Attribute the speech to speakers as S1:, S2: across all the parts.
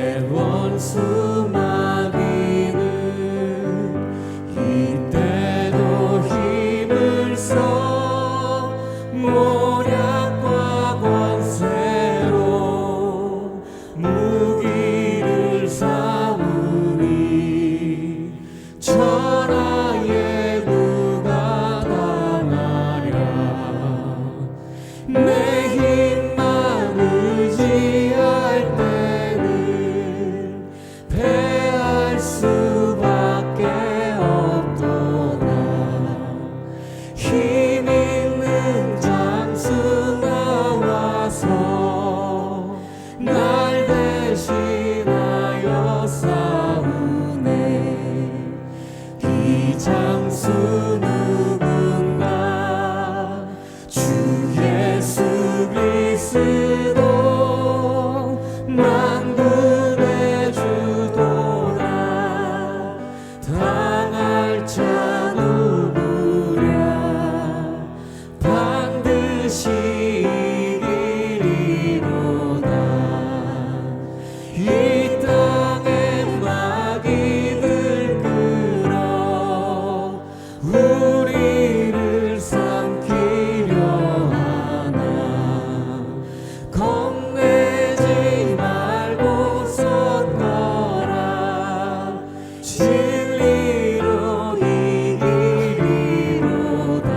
S1: 내 원수 마귀는 이때도 힘을 써 모략과 권세로 무기를 삼으니 천하에 누가 당하랴. 내 힘만 의지할 때는 패할 수밖에 없도다. 힘 있는 장수 나와서 날 대신하여 싸우네. 이 장수 누군가 주 예수 그리스도 만군의 주도다. 당할 자 누구랴. 반드시 이기리로다. 이 땅의 마귀들 끌어 우리를 삼키려 하나. 겁내지 말고 섰거라. 진리로 이기리로다.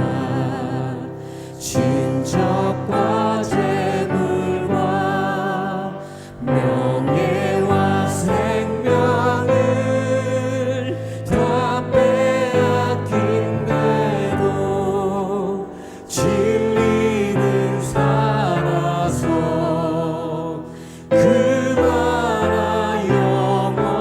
S1: 친척과 재물과 명예와 생명을 다 빼앗긴데도 진리는 살아서 그 나라 영원하리라.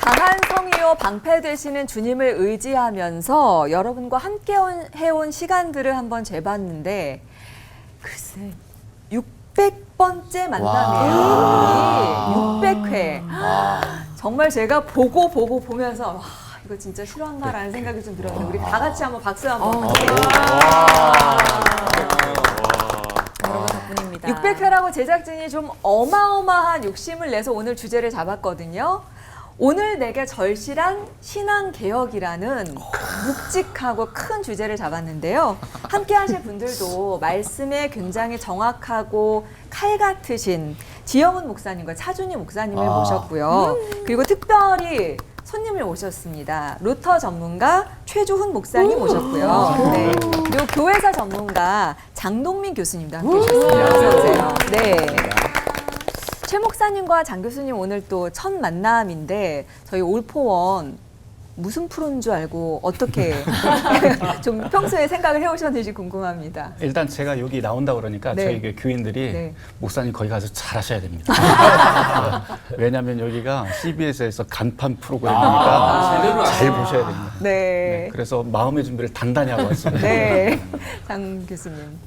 S2: 강한 성이요 방패 되시는 주님을 의지하면서 여러분과 함께 해온 시간들을 한번 재봤는데 글쎄 600번째 만남이에요. 600회. 정말 제가 보면서 와 이거 진짜 실화인가라는 생각이 좀 들었는데 우리 다 같이 한번 박수 한번 주세요.
S3: 여러분 덕분입니다.
S2: 600회라고 제작진이 좀 어마어마한 욕심을 내서 오늘 주제를 잡았거든요. 오늘 내게 절실한 신앙개혁이라는 묵직하고 큰 주제를 잡았는데요. 함께 하실 분들도 말씀에 굉장히 정확하고 칼 같으신 지영훈 목사님과 차준희 목사님을 모셨고요. 그리고 특별히 손님을 모셨습니다. 루터 전문가 최주훈 목사님 모셨고요. 네. 그리고 교회사 전문가 장동민 교수님도 함께 오셨습니다. 어서 오세요. 네. 최 목사님과 장 교수님 오늘 또 첫 만남인데 저희 올포원 무슨 프로인 줄 알고 어떻게 좀 평소에 생각을 해오셨는지 궁금합니다.
S4: 일단 제가 여기 나온다고 그러니까
S2: 네.
S4: 저희 그 교인들이
S2: 네.
S4: 목사님 거기 가서 잘하셔야 됩니다. 왜냐하면 여기가 CBS에서 간판 프로그램이니까 잘 보셔야 됩니다.
S2: 네.
S4: 네, 그래서 마음의 준비를 단단히 하고 왔습니다.
S2: 네. 장 교수님.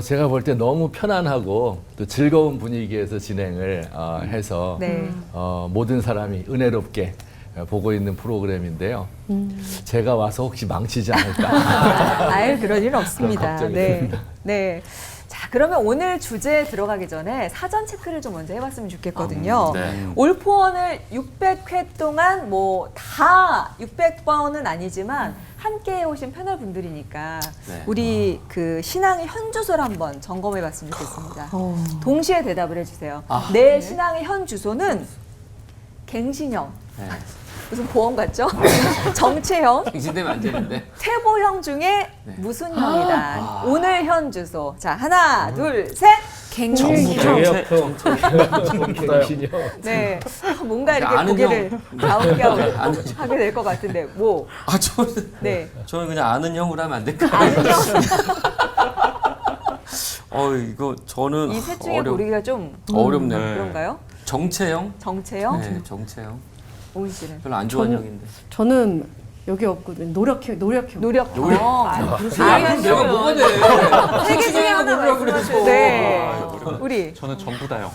S5: 제가 볼 때 너무 편안하고 또 즐거운 분위기에서 진행을 해서
S2: 네.
S5: 모든 사람이 은혜롭게 보고 있는 프로그램인데요. 제가 와서 혹시 망치지 않을까.
S2: 아유, 그럴 일 없습니다.
S5: 걱정이
S2: 네.
S5: 됩니다.
S2: 네. 자, 그러면 오늘 주제에 들어가기 전에 사전 체크를 좀 먼저 해봤으면 좋겠거든요. 올포원을 600회 동안 뭐 다 600번은 아니지만 함께 해오신 패널 분들이니까 우리 그 신앙의 현주소를 한번 점검해봤으면 좋겠습니다. 동시에 대답을 해주세요. 내 신앙의 현주소는 갱신형. 무슨 보험 같죠? 정체형,
S6: 갱신되면 안 되는데.
S2: 태보형 중에 무슨 형이다. 오늘 현 주소. 자, 하나, 둘, 셋.
S3: 갱신형.
S2: 네. 뭔가 이렇게
S6: 아는
S2: 고개를
S6: 형.
S2: 갸웃갸웃 하게 될 것 같은데, 뭐. 네.
S6: 저는 그냥 아는 형으로 하면 안 될까요?
S2: 아는 형.
S6: 이거 저는
S2: 이 셋 중에 고르기가 좀
S6: 어렵네요.
S2: 그런가요?
S6: 정체형?
S2: 정체형?
S6: 네, 정체형.
S2: 오은 씨는?
S6: 별로 안 좋아하는 형인데.
S7: 저는 여기 없거든요. 노력형.
S2: 노력.
S6: 내가 뭐가 돼?
S2: 세개 중에 하나 말씀하세요. 네. 우리.
S8: 저는 전부 다요.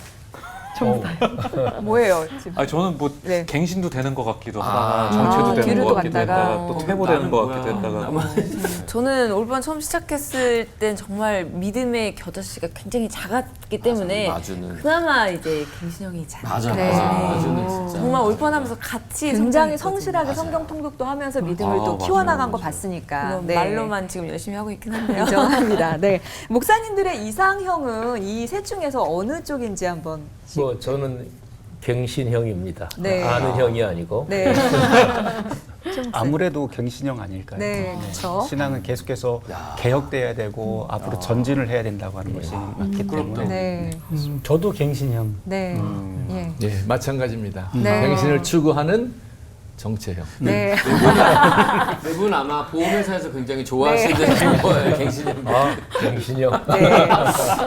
S2: 뭐예요 지금?
S8: 아 저는 뭐
S2: 네.
S8: 갱신도 되는 것 같기도 하다가 정체도 되는
S2: 뒤로도
S8: 것 같기도
S2: 갔다가.
S8: 했다가 또 퇴보되는 것 같기도 했다가
S3: 저는 올번 처음 시작했을 땐 정말 믿음의 겨자씨가 굉장히 작았기 때문에 그나마 이제 갱신형이 잘
S6: 맞아,
S2: 네.
S6: 맞아.
S2: 네.
S6: 맞아, 진짜.
S3: 정말 올번하면서 같이
S2: 굉장히
S3: 성장했거든요.
S2: 성실하게 성경 통독도 하면서 믿음을 또
S8: 맞아요,
S2: 키워나간 거
S8: 맞아요.
S2: 봤으니까.
S3: 물론
S2: 네.
S3: 말로만 지금 열심히 하고 있긴 한데요.
S2: 인정합니다. 네. 목사님들의 이상형은 이 셋 중에서 어느 쪽인지 한번.
S9: 뭐 저는 갱신형입니다.
S2: 네.
S9: 아는 형이 아니고.
S2: 네.
S4: 아무래도 갱신형 아닐까요?
S2: 네, 그렇죠.
S4: 신앙은 계속해서 개혁돼야 되고 앞으로 전진을 해야 된다고 하는 것이 맞기 때문에
S2: 네.
S1: 저도 갱신형.
S2: 네. 예.
S5: 예, 마찬가지입니다.
S2: 네.
S5: 갱신을 추구하는 정체형.
S2: 네.
S6: 네 분 아마 보험회사에서 굉장히 좋아하시는 거예요, 갱신형.
S9: 갱신형.
S2: 네.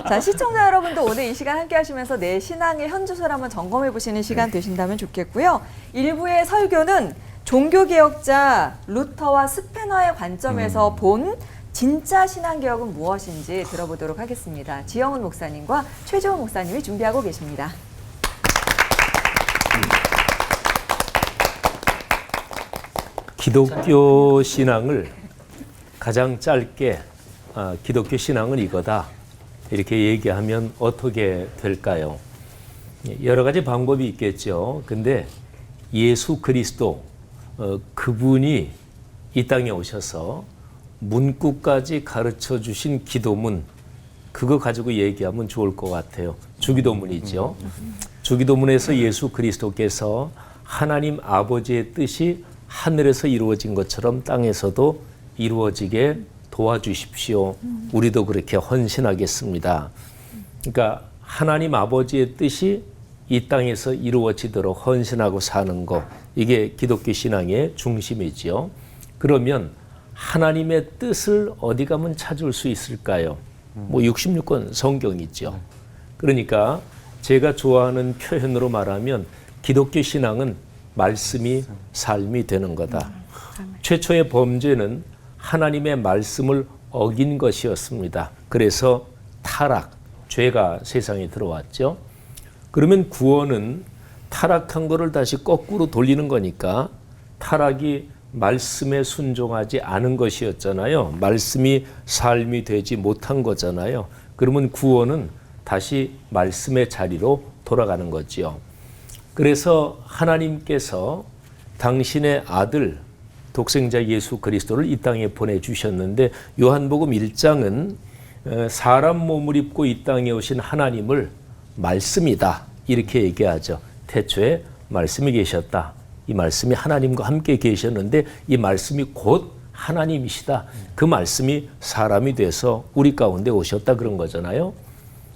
S2: 자, 시청자 여러분도 오늘 이 시간 함께 하시면서 내 신앙의 현주소를 한번 점검해 보시는 시간 되신다면 좋겠고요. 일부의 설교는 종교개혁자 루터와 스페너의 관점에서 본 진짜 신앙개혁은 무엇인지 들어보도록 하겠습니다. 지영훈 목사님과 최재원 목사님이 준비하고 계십니다.
S9: 기독교 신앙을 가장 짧게 기독교 신앙은 이거다 이렇게 얘기하면 어떻게 될까요? 여러 가지 방법이 있겠죠. 근데 예수 그리스도 그분이 이 땅에 오셔서 문구까지 가르쳐 주신 기도문 그거 가지고 얘기하면 좋을 것 같아요. 주기도문이죠. 주기도문에서 예수 그리스도께서 하나님 아버지의 뜻이 하늘에서 이루어진 것처럼 땅에서도 이루어지게 도와주십시오. 우리도 그렇게 헌신하겠습니다. 그러니까 하나님 아버지의 뜻이 이 땅에서 이루어지도록 헌신하고 사는 것, 이게 기독교 신앙의 중심이지요. 그러면 하나님의 뜻을 어디 가면 찾을 수 있을까요? 뭐 66권 성경이죠. 그러니까 제가 좋아하는 표현으로 말하면 기독교 신앙은 말씀이 삶이 되는 거다. 최초의 범죄는 하나님의 말씀을 어긴 것이었습니다. 그래서 타락, 죄가 세상에 들어왔죠. 그러면 구원은 타락한 거를 다시 거꾸로 돌리는 거니까 타락이 말씀에 순종하지 않은 것이었잖아요. 말씀이 삶이 되지 못한 거잖아요. 그러면 구원은 다시 말씀의 자리로 돌아가는 거지요. 그래서 하나님께서 당신의 아들 독생자 예수 그리스도를 이 땅에 보내주셨는데 요한복음 1장은 사람 몸을 입고 이 땅에 오신 하나님을 말씀이다 이렇게 얘기하죠. 태초에 말씀이 계셨다. 이 말씀이 하나님과 함께 계셨는데 이 말씀이 곧 하나님이시다. 그 말씀이 사람이 돼서 우리 가운데 오셨다 그런 거잖아요.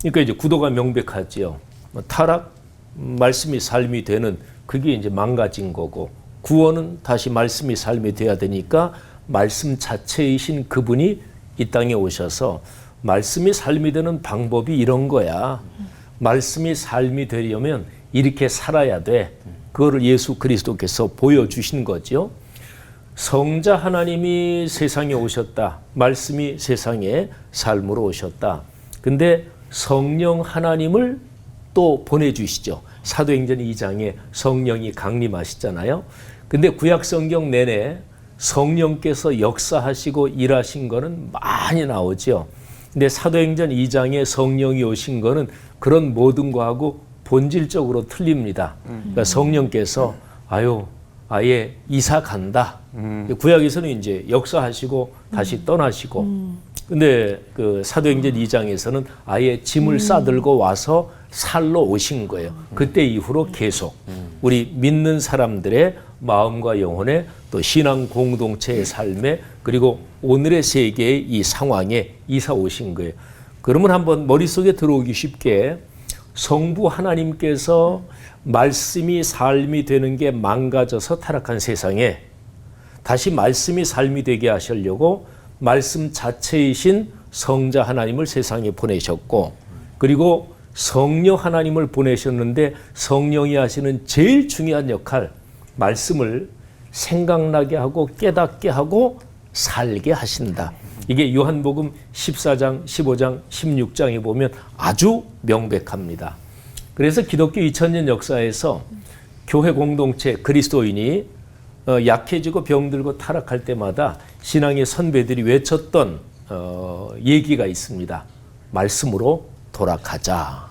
S9: 그러니까 이제 구도가 명백하지요. 타락, 말씀이 삶이 되는 그게 이제 망가진 거고 구원은 다시 말씀이 삶이 돼야 되니까 말씀 자체이신 그분이 이 땅에 오셔서 말씀이 삶이 되는 방법이 이런 거야. 말씀이 삶이 되려면 이렇게 살아야 돼. 그거를 예수 그리스도께서 보여주신 거죠. 성자 하나님이 세상에 오셨다. 말씀이 세상에 삶으로 오셨다. 근데 성령 하나님을 또 보내주시죠. 사도행전 2장에 성령이 강림하시잖아요. 근데 구약성경 내내 성령께서 역사하시고 일하신 거는 많이 나오죠. 근데 사도행전 2장에 성령이 오신 거는 그런 모든 거하고 본질적으로 틀립니다. 그러니까 성령께서 아예 이사 간다. 구약에서는 이제 역사하시고 다시 떠나시고 근데 그 사도행전 2장에서는 아예 짐을 싸들고 와서 살러 오신 거예요. 그때 이후로 계속 우리 믿는 사람들의 마음과 영혼의 또 신앙 공동체의 삶에 그리고 오늘의 세계의 이 상황에 이사 오신 거예요. 그러면 한번 머릿속에 들어오기 쉽게 성부 하나님께서 말씀이 삶이 되는 게 망가져서 타락한 세상에 다시 말씀이 삶이 되게 하시려고 말씀 자체이신 성자 하나님을 세상에 보내셨고 그리고 성령 하나님을 보내셨는데 성령이 하시는 제일 중요한 역할 말씀을 생각나게 하고 깨닫게 하고 살게 하신다. 이게 요한복음 14장, 15장, 16장에 보면 아주 명백합니다. 그래서 기독교 2000년 역사에서 교회 공동체 그리스도인이 약해지고 병들고 타락할 때마다 신앙의 선배들이 외쳤던 얘기가 있습니다. 말씀으로 돌아가자.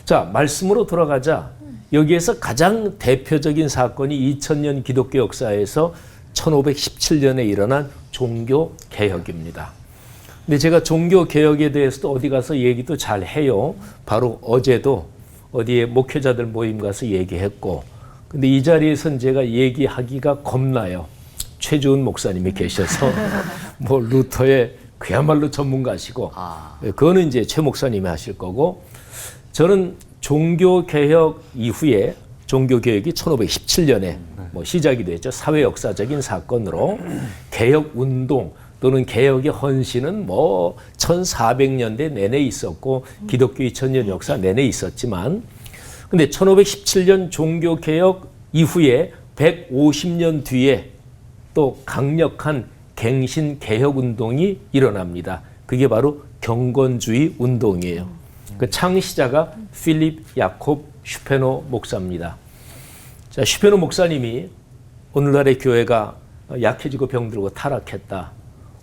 S9: 자, 말씀으로 돌아가자. 여기에서 가장 대표적인 사건이 2000년 기독교 역사에서 1517년에 일어난 종교 개혁입니다. 근데 제가 종교 개혁에 대해서도 어디 가서 얘기도 잘 해요. 바로 어제도 어디에 목회자들 모임 가서 얘기했고, 근데 이 자리에선 제가 얘기하기가 겁나요. 최주은 목사님이 계셔서 뭐 루터의 그야말로 전문가시고, 그거는 이제 최 목사님이 하실 거고, 저는 종교 개혁 이후에 종교 개혁이 1517년에 뭐 시작이 됐죠. 사회 역사적인 사건으로 개혁 운동 또는 개혁의 헌신은 뭐 1400년대 내내 있었고 기독교 2000년 역사 내내 있었지만, 근데 1517년 종교 개혁 이후에 150년 뒤에 또 강력한 갱신 개혁 운동이 일어납니다. 그게 바로 경건주의 운동이에요. 그 창시자가 필립 야콥 슈페노 목사입니다. 자, 슈페노 목사님이 오늘날의 교회가 약해지고 병들고 타락했다.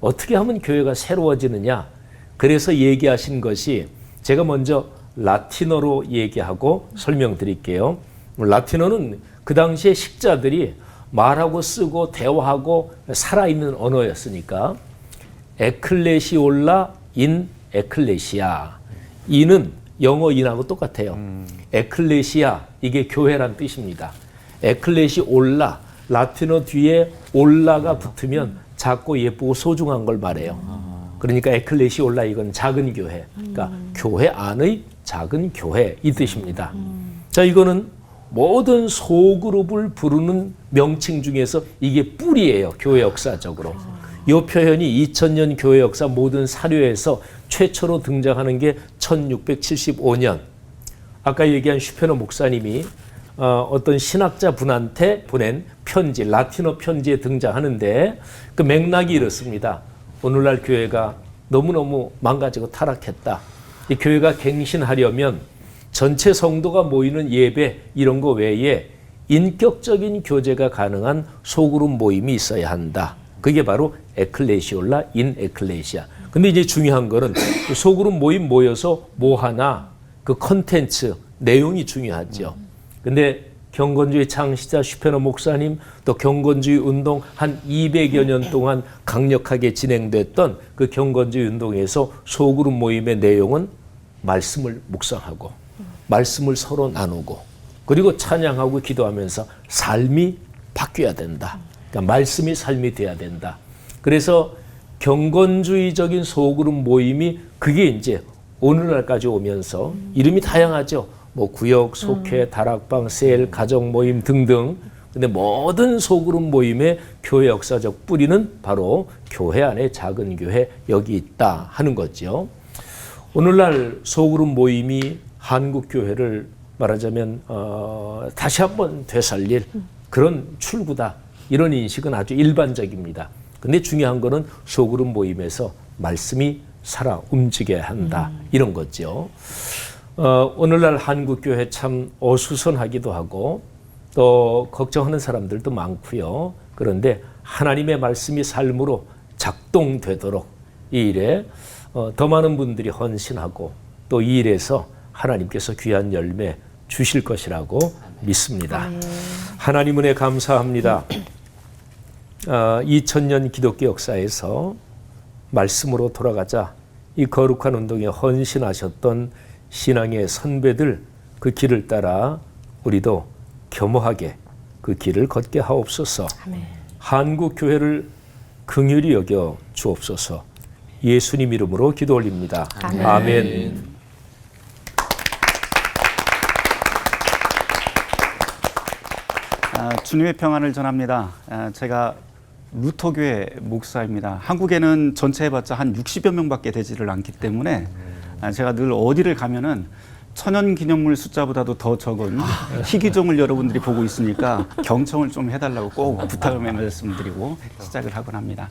S9: 어떻게 하면 교회가 새로워지느냐? 그래서 얘기하신 것이, 제가 먼저 라틴어로 얘기하고 설명드릴게요. 라틴어는 그 당시에 식자들이 말하고 쓰고 대화하고 살아있는 언어였으니까 에클레시올라 인 에클레시아, 이는 영어 인하고 똑같아요. 에클레시아, 이게 교회란 뜻입니다. 에클레시올라, 라틴어 뒤에 올라가 붙으면 작고 예쁘고 소중한 걸 말해요. 그러니까 에클레시올라, 이건 작은 교회, 그러니까 교회 안의 작은 교회, 이 뜻입니다. 자, 이거는 모든 소그룹을 부르는 명칭 중에서 이게 뿌리예요, 교회 역사적으로. 이 표현이 2000년 교회 역사 모든 사료에서 최초로 등장하는 게 1675년. 아까 얘기한 슈페노 목사님이 어떤 신학자 분한테 보낸 편지, 라틴어 편지에 등장하는데, 그 맥락이 이렇습니다. 오늘날 교회가 너무너무 망가지고 타락했다. 이 교회가 갱신하려면 전체 성도가 모이는 예배 이런 거 외에 인격적인 교제가 가능한 소그룹 모임이 있어야 한다. 그게 바로 에클레시올라 인 에클레시아. 근데 이제 중요한 거는 소그룹 모임 모여서 뭐 하나, 그 컨텐츠, 내용이 중요하죠. 근데 경건주의 창시자 슈페노 목사님, 또 경건주의 운동 한 200여 년 동안 강력하게 진행됐던 그 경건주의 운동에서 소그룹 모임의 내용은 말씀을 묵상하고 말씀을 서로 나누고 그리고 찬양하고 기도하면서 삶이 바뀌어야 된다. 그러니까 말씀이 삶이 돼야 된다. 그래서 경건주의적인 소그룹 모임이 그게 이제 오늘날까지 오면서 이름이 다양하죠. 뭐 구역, 속회, 다락방, 셀, 가정 모임 등등. 근데 모든 소그룹 모임의 교회 역사적 뿌리는 바로 교회 안에 작은 교회 여기 있다 하는 거죠. 오늘날 소그룹 모임이 한국 교회를 말하자면 다시 한번 되살릴 그런 출구다. 이런 인식은 아주 일반적입니다. 근데 중요한 거는 소그룹 모임에서 말씀이 살아 움직여야 한다. 이런 거죠. 오늘날 한국 교회 참 어수선하기도 하고 또 걱정하는 사람들도 많고요. 그런데 하나님의 말씀이 삶으로 작동되도록 이 일에 더 많은 분들이 헌신하고 또 이 일에서 하나님께서 귀한 열매 주실 것이라고 믿습니다. 하나님 은혜 감사합니다. 2000년 기독교 역사에서 말씀으로 돌아가자 이 거룩한 운동에 헌신하셨던 신앙의 선배들 그 길을 따라 우리도 겸허하게 그 길을 걷게 하옵소서. 아멘. 한국 교회를 긍휼히 여겨 주옵소서. 예수님 이름으로 기도 올립니다. 아멘. 아멘.
S4: 주님의 평안을 전합니다. 제가 루터교회 목사입니다. 한국에는 전체 해봤자 한 60여 명밖에 되지를 않기 때문에 제가 늘 어디를 가면은 천연기념물 숫자보다도 더 적은 희귀종을 여러분들이 보고 있으니까 경청을 좀 해달라고 꼭 부탁을 말씀드리고 시작을 하곤 합니다.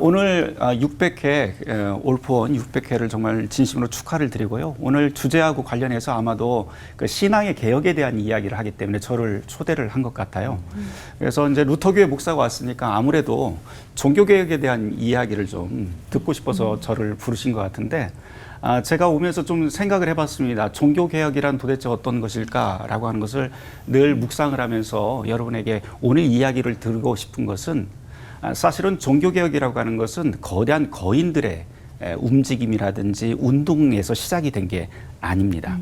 S4: 오늘 600회 올포원 600회를 정말 진심으로 축하를 드리고요. 오늘 주제하고 관련해서 아마도 그 신앙의 개혁에 대한 이야기를 하기 때문에 저를 초대를 한 것 같아요. 그래서 이제 루터교회 목사가 왔으니까 아무래도 종교개혁에 대한 이야기를 좀 듣고 싶어서 저를 부르신 것 같은데 제가 오면서 좀 생각을 해봤습니다. 종교개혁이란 도대체 어떤 것일까라고 하는 것을 늘 묵상을 하면서 여러분에게 오늘 이야기를 드리고 싶은 것은 사실은 종교개혁이라고 하는 것은 거대한 거인들의 움직임이라든지 운동에서 시작이 된 게 아닙니다.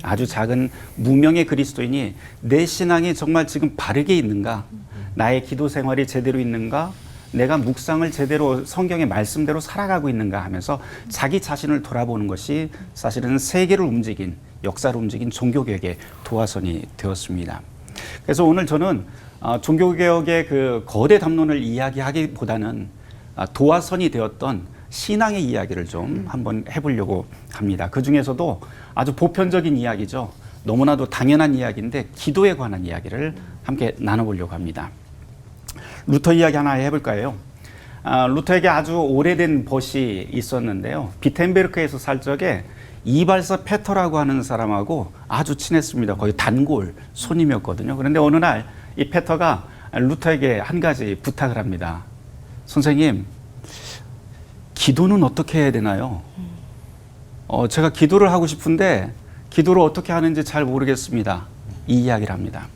S4: 아주 작은 무명의 그리스도인이 내 신앙이 정말 지금 바르게 있는가? 나의 기도 생활이 제대로 있는가? 내가 묵상을 제대로 성경의 말씀대로 살아가고 있는가 하면서 자기 자신을 돌아보는 것이 사실은 세계를 움직인, 역사를 움직인 종교개혁의 도화선이 되었습니다. 그래서 오늘 저는 종교개혁의 그 거대 담론을 이야기하기보다는 도화선이 되었던 신앙의 이야기를 좀 한번 해보려고 합니다. 그 중에서도 아주 보편적인 이야기죠. 너무나도 당연한 이야기인데 기도에 관한 이야기를 함께 나눠보려고 합니다. 루터 이야기 하나 해볼까요? 루터에게 아주 오래된 벗이 있었는데요. 비텐베르크에서 살 적에 이발사 페터라고 하는 사람하고 아주 친했습니다. 거의 단골 손님이었거든요. 그런데 어느 날 이 페터가 루터에게 한 가지 부탁을 합니다. 선생님, 기도는 어떻게 해야 되나요? 제가 기도를 하고 싶은데 기도를 어떻게 하는지 잘 모르겠습니다. 이 이야기를 합니다.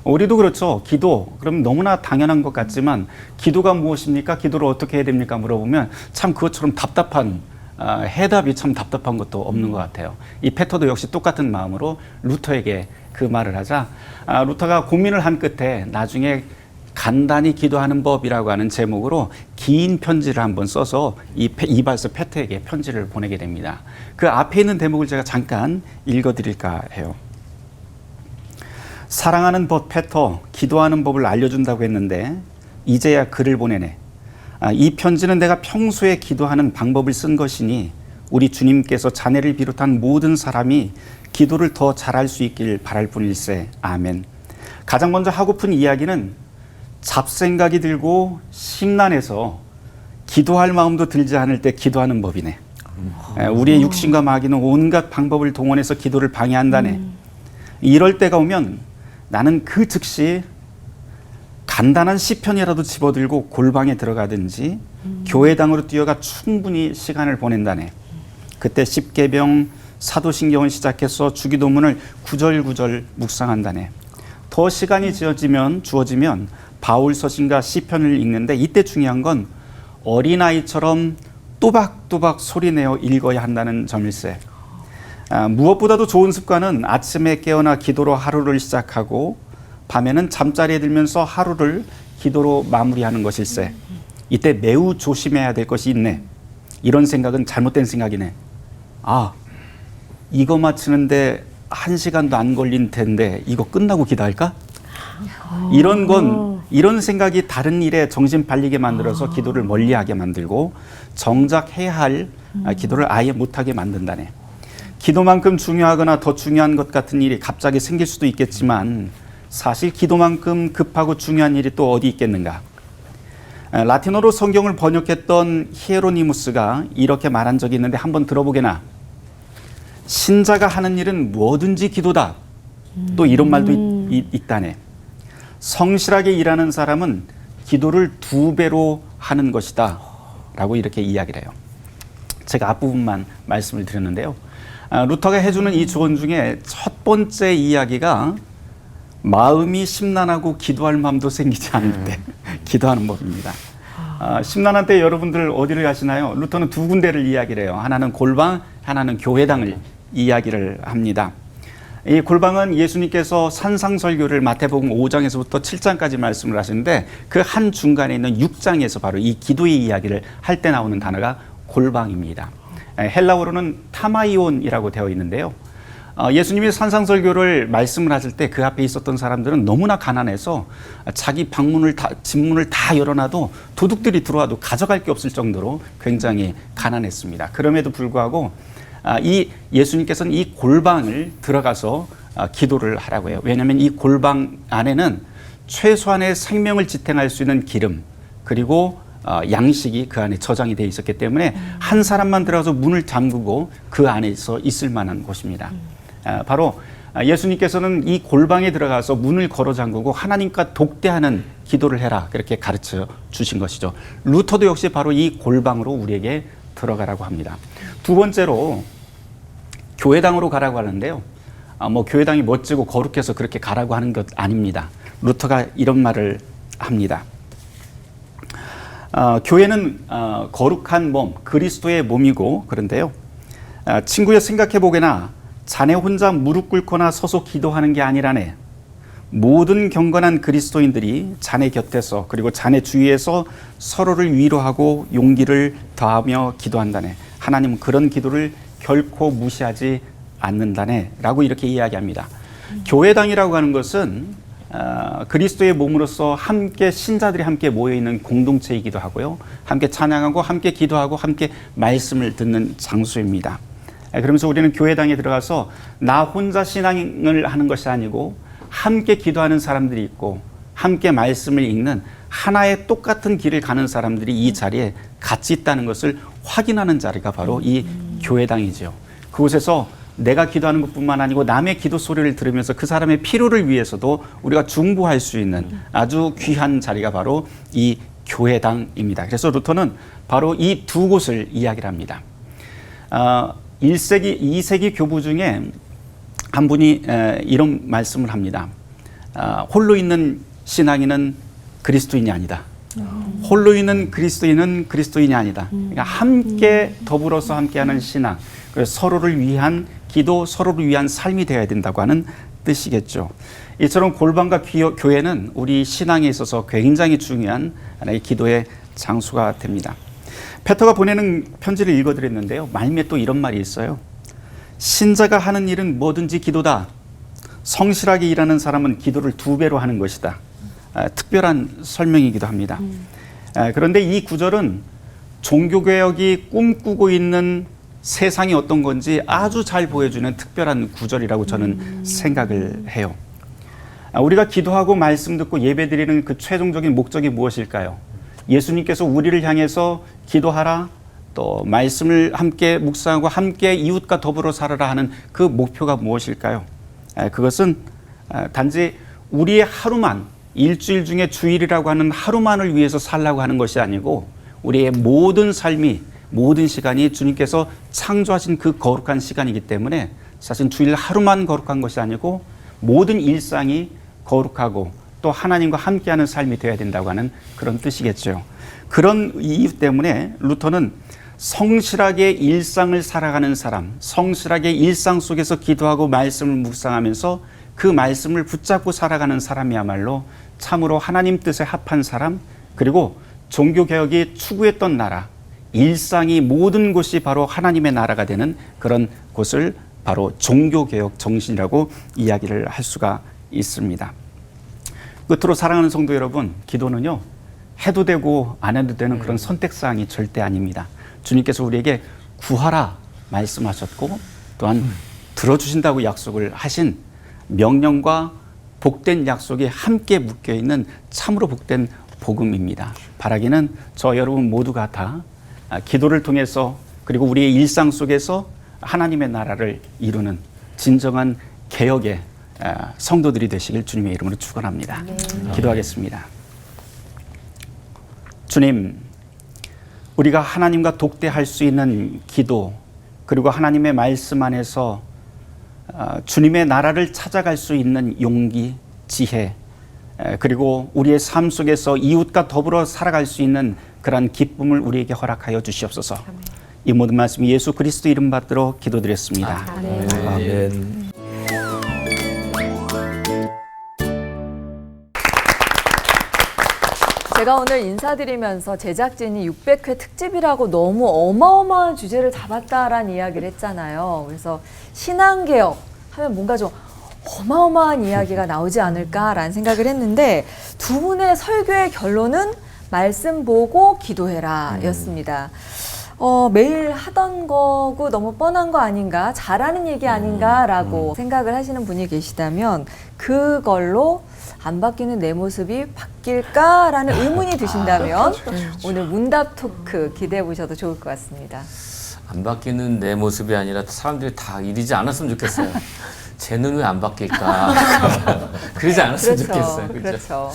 S4: 우리도 그렇죠. 기도, 그럼 너무나 당연한 것 같지만 기도가 무엇입니까? 기도를 어떻게 해야 됩니까? 물어보면 참 그것처럼 답답한 해답이 참 답답한 것도 없는 것 같아요. 이 페터도 역시 똑같은 마음으로 루터에게 그 말을 하자 루터가 고민을 한 끝에 나중에 간단히 기도하는 법이라고 하는 제목으로 긴 편지를 한번 써서 이발사 페터에게 편지를 보내게 됩니다. 그 앞에 있는 대목을 제가 잠깐 읽어드릴까 해요. 사랑하는 법 페터, 기도하는 법을 알려준다고 했는데 이제야 글을 보내네. 이 편지는 내가 평소에 기도하는 방법을 쓴 것이니 우리 주님께서 자네를 비롯한 모든 사람이 기도를 더 잘할 수 있길 바랄 뿐일세. 아멘. 가장 먼저 하고픈 이야기는 잡생각이 들고 심란해서 기도할 마음도 들지 않을 때 기도하는 법이네. 우리의 육신과 마귀는 온갖 방법을 동원해서 기도를 방해한다네. 이럴 때가 오면 나는 그 즉시 간단한 시편이라도 집어들고 골방에 들어가든지 교회당으로 뛰어가 충분히 시간을 보낸다네. 그때 십계명, 사도신경을 시작해서 주기도문을 구절구절 묵상한다네. 더 시간이 주어지면 바울 서신과 시편을 읽는데 이때 중요한 건 어린아이처럼 또박또박 소리내어 읽어야 한다는 점일세. 무엇보다도 좋은 습관은 아침에 깨어나 기도로 하루를 시작하고 밤에는 잠자리에 들면서 하루를 기도로 마무리하는 것일세. 이때 매우 조심해야 될 것이 있네. 이런 생각은 잘못된 생각이네. 이거 마치는데 1시간도 안 걸린 텐데 이거 끝나고 기도할까? 이런 생각이 다른 일에 정신 팔리게 만들어서 기도를 멀리하게 만들고 정작 해야 할 기도를 아예 못하게 만든다네. 기도만큼 중요하거나 더 중요한 것 같은 일이 갑자기 생길 수도 있겠지만 사실 기도만큼 급하고 중요한 일이 또 어디 있겠는가? 라틴어로 성경을 번역했던 히에로니무스가 이렇게 말한 적이 있는데 한번 들어보게나. 신자가 하는 일은 뭐든지 기도다. 또 이런 말도 있다네. 성실하게 일하는 사람은 기도를 2배로 하는 것이다. 라고 이렇게 이야기를 해요. 제가 앞부분만 말씀을 드렸는데요. 루터가 해주는 이 조언 중에 첫 번째 이야기가 마음이 심란하고 기도할 마음도 생기지 않을 때 기도하는 법입니다. 심란한 때 여러분들 어디를 가시나요? 루터는 2군데를 이야기를 해요. 하나는 골방, 하나는 교회당을 이야기를 합니다. 이 골방은 예수님께서 산상설교를 마태복음 5장에서부터 7장까지 말씀을 하시는데 그 한 중간에 있는 6장에서 바로 이 기도의 이야기를 할 때 나오는 단어가 골방입니다. 헬라어로는 타마이온이라고 되어 있는데요. 예수님이 산상설교를 말씀을 하실 때 그 앞에 있었던 사람들은 너무나 가난해서 자기 집문을 다 열어놔도 도둑들이 들어와도 가져갈 게 없을 정도로 굉장히 가난했습니다. 그럼에도 불구하고 이 예수님께서는 이 골방을 들어가서 기도를 하라고 해요. 왜냐하면 이 골방 안에는 최소한의 생명을 지탱할 수 있는 기름 그리고 양식이 그 안에 저장이 되어 있었기 때문에 한 사람만 들어가서 문을 잠그고 그 안에서 있을 만한 곳입니다. 바로 예수님께서는 이 골방에 들어가서 문을 걸어 잠그고 하나님과 독대하는 기도를 해라 그렇게 가르쳐 주신 것이죠. 루터도 역시 바로 이 골방으로 우리에게 들어가라고 합니다. 두 번째로 교회당으로 가라고 하는데요. 뭐 교회당이 멋지고 거룩해서 그렇게 가라고 하는 것 아닙니다. 루터가 이런 말을 합니다. 교회는 거룩한 몸, 그리스도의 몸이고 그런데요. 친구여 생각해 보게나 자네 혼자 무릎 꿇거나 서서 기도하는 게 아니라네. 모든 경건한 그리스도인들이 자네 곁에서 그리고 자네 주위에서 서로를 위로하고 용기를 더하며 기도한다네. 하나님은 그런 기도를 결코 무시하지 않는다네 라고 이렇게 이야기합니다. 교회당이라고 하는 것은 그리스도의 몸으로서 함께 신자들이 함께 모여있는 공동체이기도 하고요. 함께 찬양하고 함께 기도하고 함께 말씀을 듣는 장소입니다. 그러면서 우리는 교회당에 들어가서 나 혼자 신앙을 하는 것이 아니고 함께 기도하는 사람들이 있고 함께 말씀을 읽는 하나의 똑같은 길을 가는 사람들이 이 자리에 같이 있다는 것을 확인하는 자리가 바로 이 교회당이죠. 그곳에서 내가 기도하는 것뿐만 아니고 남의 기도 소리를 들으면서 그 사람의 필요를 위해서도 우리가 중보할 수 있는 아주 귀한 자리가 바로 이 교회당입니다. 그래서 루터는 바로 이 두 곳을 이야기를 합니다. 1세기, 2세기 교부 중에 한 분이 이런 말씀을 합니다. 홀로 있는 신앙인은 그리스도인이 아니다. 홀로 있는 그리스도인은 그리스도인이 아니다. 그러니까 함께 더불어서 함께하는 신앙, 서로를 위한 기도, 서로를 위한 삶이 되어야 된다고 하는 뜻이겠죠. 이처럼 골방과 교회는 우리 신앙에 있어서 굉장히 중요한 하나의 기도의 장소가 됩니다. 페터가 보내는 편지를 읽어드렸는데요. 말미에 또 이런 말이 있어요. 신자가 하는 일은 뭐든지 기도다. 성실하게 일하는 사람은 기도를 2배로 하는 것이다. 특별한 설명이기도 합니다. 그런데 이 구절은 종교개혁이 꿈꾸고 있는 세상이 어떤 건지 아주 잘 보여주는 특별한 구절이라고 저는 생각을 해요. 우리가 기도하고 말씀 듣고 예배드리는 그 최종적인 목적이 무엇일까요? 예수님께서 우리를 향해서 기도하라, 또 말씀을 함께 묵상하고 함께 이웃과 더불어 살아라 하는 그 목표가 무엇일까요? 그것은 단지 우리의 하루만, 일주일 중에 주일이라고 하는 하루만을 위해서 살라고 하는 것이 아니고 우리의 모든 삶이, 모든 시간이 주님께서 창조하신 그 거룩한 시간이기 때문에 사실 주일 하루만 거룩한 것이 아니고 모든 일상이 거룩하고 또 하나님과 함께하는 삶이 되어야 된다고 하는 그런 뜻이겠죠. 그런 이유 때문에 루터는 성실하게 일상을 살아가는 사람, 성실하게 일상 속에서 기도하고 말씀을 묵상하면서 그 말씀을 붙잡고 살아가는 사람이야말로 참으로 하나님 뜻에 합한 사람, 그리고 종교개혁이 추구했던 나라, 일상이 모든 곳이 바로 하나님의 나라가 되는 그런 곳을 바로 종교개혁 정신이라고 이야기를 할 수가 있습니다. 끝으로 사랑하는 성도 여러분, 기도는요, 해도 되고 안 해도 되는 그런 선택사항이 절대 아닙니다. 주님께서 우리에게 구하라 말씀하셨고 또한 들어주신다고 약속을 하신 명령과 복된 약속이 함께 묶여있는 참으로 복된 복음입니다. 바라기는 저 여러분 모두가 다 기도를 통해서 그리고 우리의 일상 속에서 하나님의 나라를 이루는 진정한 개혁의 성도들이 되시길 주님의 이름으로 축원합니다. 기도하겠습니다. 주님, 우리가 하나님과 독대할 수 있는 기도, 그리고 하나님의 말씀 안에서 주님의 나라를 찾아갈 수 있는 용기, 지혜, 그리고 우리의 삶 속에서 이웃과 더불어 살아갈 수 있는 그러한 기쁨을 우리에게 허락하여 주시옵소서. 이 모든 말씀 예수 그리스도 이름 받들어 기도드렸습니다.
S5: 아멘.
S2: 제가 오늘 인사드리면서 제작진이 600회 특집이라고 너무 어마어마한 주제를 잡았다라는 이야기를 했잖아요. 그래서 신앙개혁 하면 뭔가 좀 어마어마한 이야기가 나오지 않을까라는 생각을 했는데 두 분의 설교의 결론은 말씀 보고 기도해라 였습니다. 매일 하던 거고 너무 뻔한 거 아닌가, 잘하는 얘기 아닌가라고 생각을 하시는 분이 계시다면 그걸로 안 바뀌는 내 모습이 바뀔까라는 의문이 드신다면 오늘 문답 토크 기대해 보셔도 좋을 것 같습니다.
S6: 안 바뀌는 내 모습이 아니라 사람들이 다 이러지 않았으면 좋겠어요. 쟤는 왜 안 바뀔까? 그러지 않았으면 좋겠어요.
S2: 그렇죠.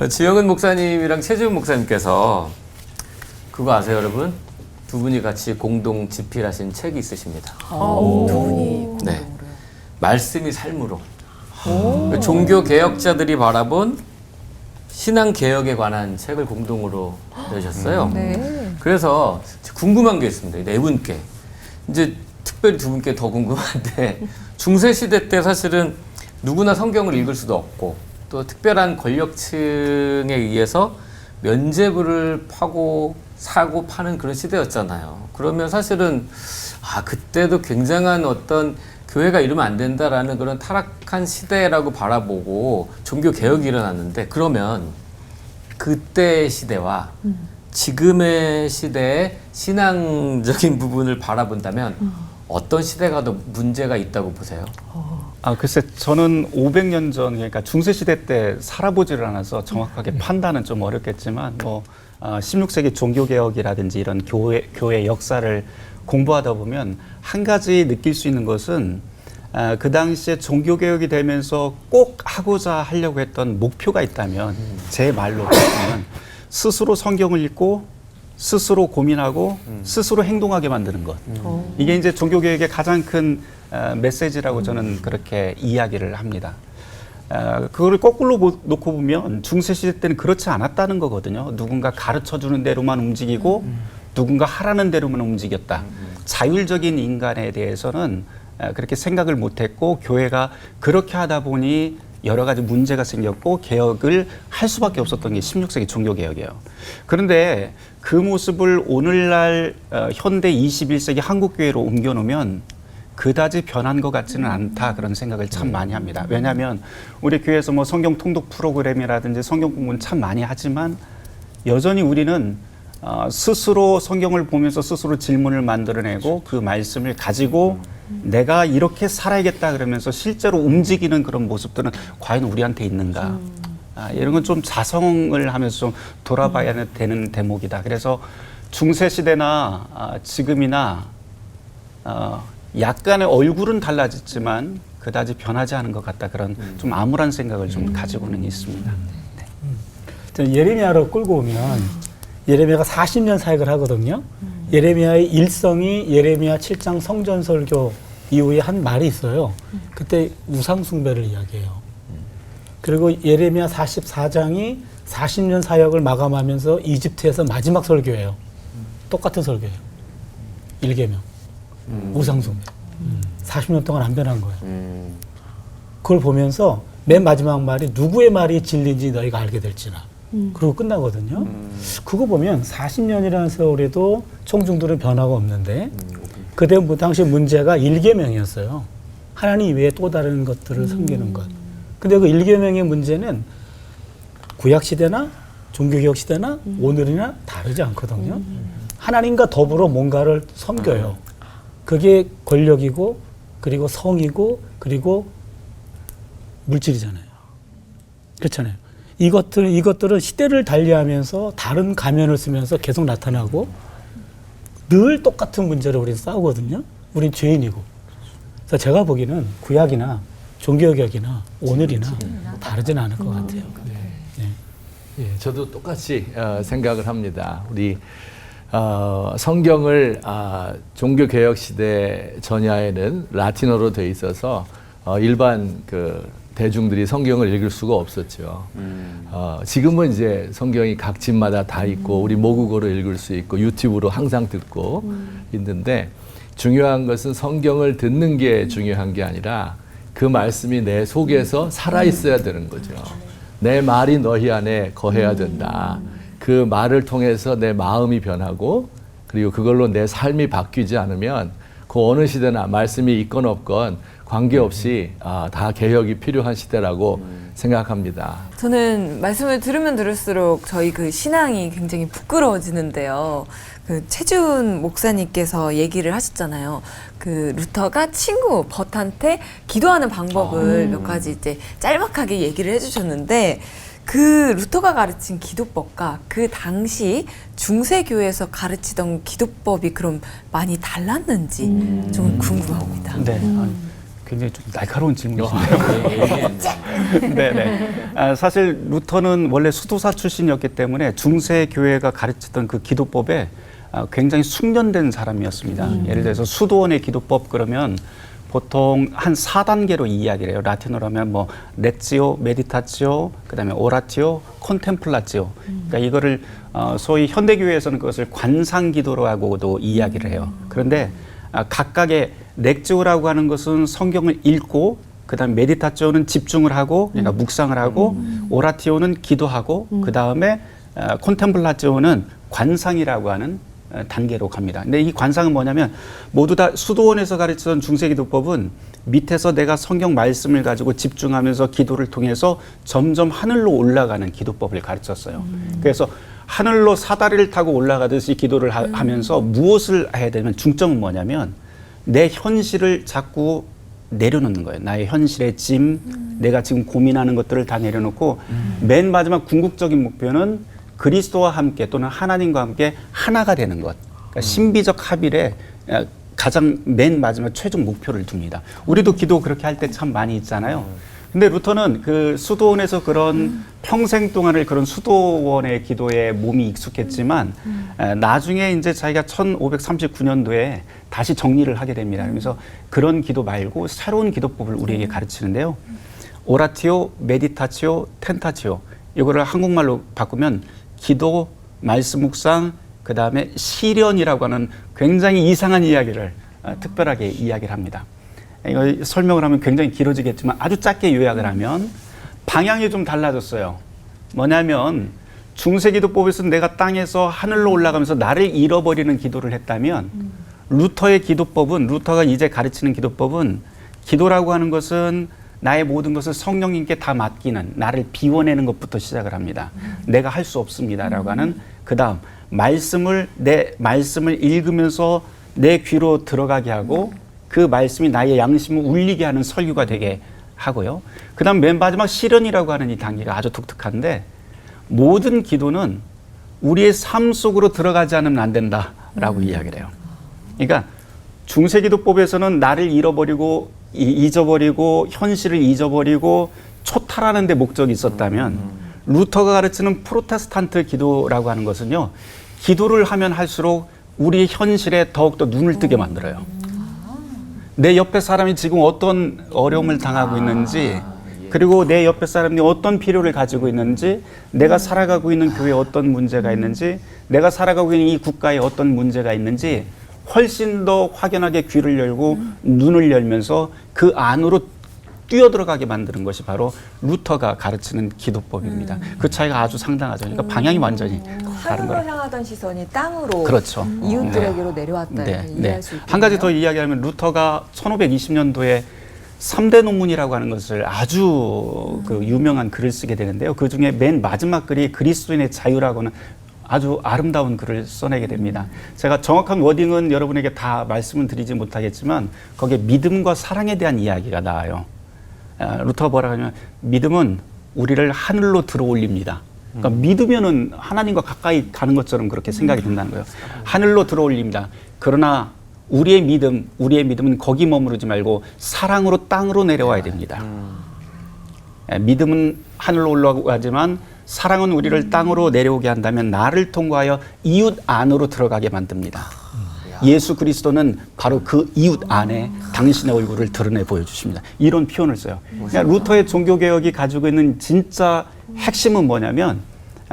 S6: 지영은 목사님이랑 최지훈 목사님께서 그거 아세요, 여러분? 두 분이 같이 공동 집필하신 책이 있으십니다.
S3: 두 분이.
S6: 네, 말씀이 삶으로. 종교 개혁자들이 바라본 신앙 개혁에 관한 책을 공동으로 내셨어요.
S2: 네.
S6: 그래서 궁금한 게 있습니다. 네 분께. 이제 특별히 두 분께 더 궁금한데 중세 시대 때 사실은 누구나 성경을 읽을 수도 없고 또 특별한 권력층에 의해서 면죄부를 파고 사고 파는 그런 시대였잖아요. 그러면 사실은 그때도 굉장한 어떤 교회가 이러면 안 된다라는 그런 타락한 시대라고 바라보고 종교 개혁이 일어났는데 그러면 그때의 시대와 지금의 시대의 신앙적인 부분을 바라본다면 어떤 시대가 더 문제가 있다고 보세요?
S4: 글쎄 저는 500년 전 그러니까 중세 시대 때 살아보지를 않아서 정확하게 판단은 좀 어렵겠지만 16세기 종교 개혁이라든지 이런 교회 역사를 공부하다 보면 한 가지 느낄 수 있는 것은 그 당시에 종교 개혁이 되면서 꼭 하고자 하려고 했던 목표가 있다면 제 말로 보면 스스로 성경을 읽고 스스로 고민하고 스스로 행동하게 만드는 것. 이게 이제 종교 개혁의 가장 큰 메시지라고 저는 그렇게 이야기를 합니다. 그거를 거꾸로 놓고 보면 중세시대 때는 그렇지 않았다는 거거든요. 누군가 가르쳐주는 대로만 움직이고 누군가 하라는 대로만 움직였다. 자율적인 인간에 대해서는 그렇게 생각을 못했고 교회가 그렇게 하다 보니 여러 가지 문제가 생겼고 개혁을 할 수밖에 없었던 게 16세기 종교개혁이에요. 그런데 그 모습을 오늘날 현대 21세기 한국교회로 옮겨놓으면 그다지 변한 것 같지는 않다 그런 생각을 참 많이 합니다. 왜냐하면 우리 교회에서 뭐 성경 통독 프로그램이라든지 성경 공부는 참 많이 하지만 여전히 우리는 스스로 성경을 보면서 스스로 질문을 만들어내고 그 말씀을 가지고 내가 이렇게 살아야겠다 그러면서 실제로 움직이는 그런 모습들은 과연 우리한테 있는가. 이런 건 좀 자성을 하면서 좀 돌아봐야 되는 대목이다. 그래서 중세시대나 지금이나 약간의 얼굴은 달라졌지만 그다지 변하지 않은 것 같다. 그런 좀 암울한 생각을 좀 가지고는 있습니다.
S10: 네. 예레미야로 끌고 오면 예레미야가 40년 사역을 하거든요. 예레미야의 일성이 예레미야 7장 성전설교 이후에 한 말이 있어요. 그때 우상숭배를 이야기해요. 그리고 예레미야 44장이 40년 사역을 마감하면서 이집트에서 마지막 설교예요. 똑같은 설교예요. 1계명. 우상숭배. 40년 동안 안 변한 거예요. 그걸 보면서 맨 마지막 말이 누구의 말이 진리인지 너희가 알게 될지나. 그리고 끝나거든요. 그거 보면 40년이라는 세월에도 청중들은 변화가 없는데 그때 당시 문제가 1계명이었어요. 하나님 외에 또 다른 것들을 섬기는 것. 근데 그 1계명의 문제는 구약시대나 종교개혁 시대나 오늘이나 다르지 않거든요. 하나님과 더불어 뭔가를 섬겨요. 그게 권력이고 그리고 성이고 그리고 물질이잖아요. 그렇잖아요. 이것들은 시대를 달리하면서 다른 가면을 쓰면서 계속 나타나고 늘 똑같은 문제를 우리는 싸우거든요. 우린 죄인이고. 그래서 제가 보기에는 구약이나 종교개혁이나 오늘이나 다르지는 않을 것 같아요. 네.
S5: 예, 저도 똑같이 생각을 합니다. 우리 성경을 종교개혁 시대 전야에는 라틴어로 돼 있어서 일반 대중들이 성경을 읽을 수가 없었죠. 지금은 이제 성경이 각 집마다 다 있고 우리 모국어로 읽을 수 있고 유튜브로 항상 듣고 있는데 중요한 것은 성경을 듣는 게 중요한 게 아니라 그 말씀이 내 속에서 살아있어야 되는 거죠. 내 말이 너희 안에 거해야 된다. 그 말을 통해서 내 마음이 변하고 그리고 그걸로 내 삶이 바뀌지 않으면 그 어느 시대나 말씀이 있건 없건 관계없이 다 개혁이 필요한 시대라고 생각합니다.
S3: 저는 말씀을 들으면 들을수록 저희 그 신앙이 굉장히 부끄러워지는데요. 그 최준 목사님께서 얘기를 하셨잖아요. 그 루터가 친구 버트한테 기도하는 방법을 몇 가지 이제 짤막하게 얘기를 해주셨는데, 그 루터가 가르친 기도법과 그 당시 중세교회에서 가르치던 기도법이 그럼 많이 달랐는지 좀 궁금합니다.
S4: 네. 굉장히 좀 날카로운 질문이신데요. 네네. 사실 루터는 원래 수도사 출신이었기 때문에 중세 교회가 가르치던 그 기도법에 굉장히 숙련된 사람이었습니다. 예를 들어서 수도원의 기도법 그러면 보통 한 4단계로 이야기를 해요. 라틴어로 하면 뭐 렉지오, 메디타치오, 그다음에 오라티오, 콘템플라티오. 그러니까 이거를 소위 현대교회에서는 그것을 관상기도라고도 이야기를 해요. 그런데 각각의 렉지오라고 하는 것은 성경을 읽고, 그다음 메디타치오는 집중을 하고, 그러니까 묵상을 하고, 오라티오는 기도하고, 그다음에 콘템플라티오는 관상이라고 하는 단계로 갑니다. 근데 이 관상은 뭐냐면 모두 다 수도원에서 가르치던 중세기도법은 밑에서 내가 성경 말씀을 가지고 집중하면서 기도를 통해서 점점 하늘로 올라가는 기도법을 가르쳤어요. 그래서 하늘로 사다리를 타고 올라가듯이 기도를 하면서 무엇을 해야 되면 중점은 뭐냐면 내 현실을 자꾸 내려놓는 거예요. 나의 현실의 짐, 내가 지금 고민하는 것들을 다 내려놓고 맨 마지막 궁극적인 목표는 그리스도와 함께 또는 하나님과 함께 하나가 되는 것. 그러니까 신비적 합일에 가장 맨 마지막 최종 목표를 둡니다. 우리도 기도 그렇게 할 때 참 많이 있잖아요. 근데 루터는 그 수도원에서 그런 평생 동안을 그런 수도원의 기도에 몸이 익숙했지만 나중에 이제 자기가 1539년도에 다시 정리를 하게 됩니다. 그래서 그런 기도 말고 새로운 기도법을 우리에게 가르치는데요. 오라티오, 메디타치오, 텐타치오. 이거를 한국말로 바꾸면 기도, 말씀 묵상, 그 다음에 시련이라고 하는 굉장히 이상한 이야기를 특별하게 이야기를 합니다. 이거 설명을 하면 굉장히 길어지겠지만 아주 짧게 요약을 하면 방향이 좀 달라졌어요. 뭐냐면 중세기도법에서 내가 땅에서 하늘로 올라가면서 나를 잃어버리는 기도를 했다면 루터의 기도법은, 루터가 이제 가르치는 기도법은, 기도라고 하는 것은 나의 모든 것을 성령님께 다 맡기는, 나를 비워내는 것부터 시작을 합니다. 내가 할 수 없습니다라고 하는, 그 다음 내 말씀을 읽으면서 내 귀로 들어가게 하고 그 말씀이 나의 양심을 울리게 하는 설교가 되게 하고요. 그 다음 맨 마지막 시련이라고 하는 이 단계가 아주 독특한데, 모든 기도는 우리의 삶 속으로 들어가지 않으면 안 된다라고 이야기를 해요. 그러니까 중세기도법에서는 나를 잊어버리고 현실을 잊어버리고 초탈하는 데 목적이 있었다면 루터가 가르치는 프로테스탄트 기도라고 하는 것은요, 기도를 하면 할수록 우리의 현실에 더욱더 눈을 뜨게 만들어요. 내 옆에 사람이 지금 어떤 어려움을 당하고 있는지, 그리고 내 옆에 사람이 어떤 필요를 가지고 있는지, 내가 살아가고 있는 교회에 어떤 문제가 있는지, 내가 살아가고 있는 이 국가에 어떤 문제가 있는지 훨씬 더 확연하게 귀를 열고 눈을 열면서 그 안으로 뛰어들어가게 만드는 것이 바로 루터가 가르치는 기도법입니다. 그 차이가 아주 상당하죠. 그러니까 방향이 완전히 다른
S2: 하늘로
S4: 거예요.
S2: 향하던 시선이 땅으로,
S4: 그렇죠.
S2: 이웃들에게로 내려왔다, 이렇게 이해할 수 있겠네요.
S4: 한 가지 더 이야기하면 루터가 1520년도에 3대 논문이라고 하는 것을 아주 그 유명한 글을 쓰게 되는데요. 그 중에 맨 마지막 글이 그리스도인의 자유라고는 아주 아름다운 글을 써내게 됩니다. 제가 정확한 워딩은 여러분에게 다 말씀을 드리지 못하겠지만 거기에 믿음과 사랑에 대한 이야기가 나와요. 루터가 뭐라고 하냐면 믿음은 우리를 하늘로 들어올립니다. 그러니까 믿으면은 하나님과 가까이 가는 것처럼 그렇게 생각이 든다는 거예요. 하늘로 들어올립니다. 그러나 우리의 믿음은 거기 머무르지 말고 사랑으로 땅으로 내려와야 됩니다. 믿음은 하늘로 올라가지만 사랑은 우리를 땅으로 내려오게 한다면 나를 통과하여 이웃 안으로 들어가게 만듭니다. 예수 그리스도는 바로 그 이웃 안에 당신의 얼굴을 드러내 보여주십니다. 이런 표현을 써요. 그러니까 루터의 종교개혁이 가지고 있는 진짜 핵심은 뭐냐면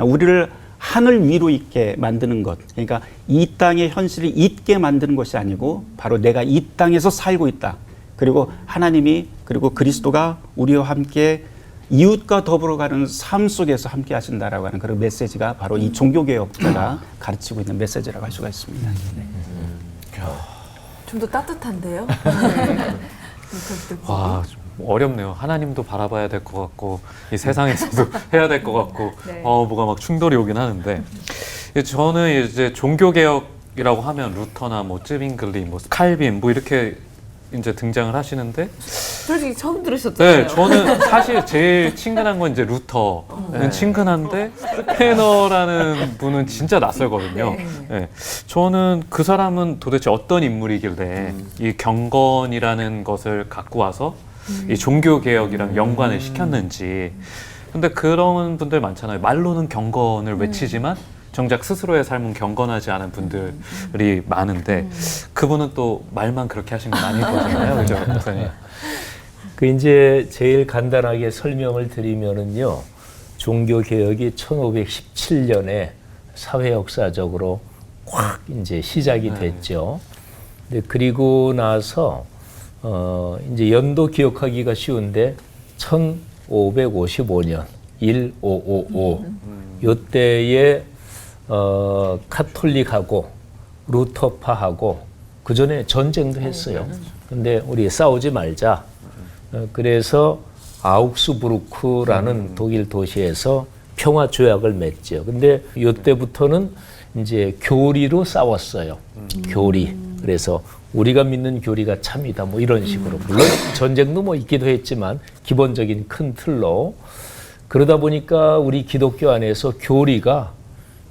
S4: 우리를 하늘 위로 있게 만드는 것. 그러니까 이 땅의 현실을 잊게 만드는 것이 아니고 바로 내가 이 땅에서 살고 있다. 그리고 하나님이, 그리고 그리스도가 우리와 함께 이웃과 더불어 가는 삶 속에서 함께 하신다라고 하는 그런 메시지가 바로 이 종교개혁자가 가르치고 있는 메시지라고 할 수가 있습니다.
S3: 좀 더 따뜻한데요?
S8: 와, 어렵네요. 하나님도 바라봐야 될 것 같고 이 세상에서도 해야 될 것 같고
S2: 네.
S8: 뭐가 막 충돌이 오긴 하는데 저는 이제 종교 개혁이라고 하면 루터나 뭐 쯔빙글리, 뭐 칼빈 뭐 이렇게 이제 등장을 하시는데
S3: 솔직히 처음 들으셨잖아요.
S8: 네, 저는 사실 제일 친근한 건 이제 루터는 친근한데 스페너라는 분은 진짜 낯설거든요. 네. 저는 그 사람은 도대체 어떤 인물이길래 이 경건이라는 것을 갖고 와서 이 종교 개혁이랑 연관을 시켰는지. 근데 그런 분들 많잖아요. 말로는 경건을 외치지만 정작 스스로의 삶은 경건하지 않은 분들이 많은데 그분은 또 말만 그렇게 하신 건 아닐 거잖아요, 그죠, 목사님?
S9: 그 이제 제일 간단하게 설명을 드리면은요, 종교 개혁이 1517년에 사회 역사적으로 확 이제 시작이 됐죠. 근데 그리고 나서 이제 연도 기억하기가 쉬운데 1555년 1555 요때에 카톨릭하고 루터파하고 그 전에 전쟁도 했어요. 근데 우리 싸우지 말자. 그래서 아우크스부르크라는 독일 도시에서 평화 조약을 맺죠. 근데 이때부터는 이제 교리로 싸웠어요. 교리. 그래서 우리가 믿는 교리가 참이다. 뭐 이런 식으로. 물론 전쟁도 뭐 있기도 했지만 기본적인 큰 틀로. 그러다 보니까 우리 기독교 안에서 교리가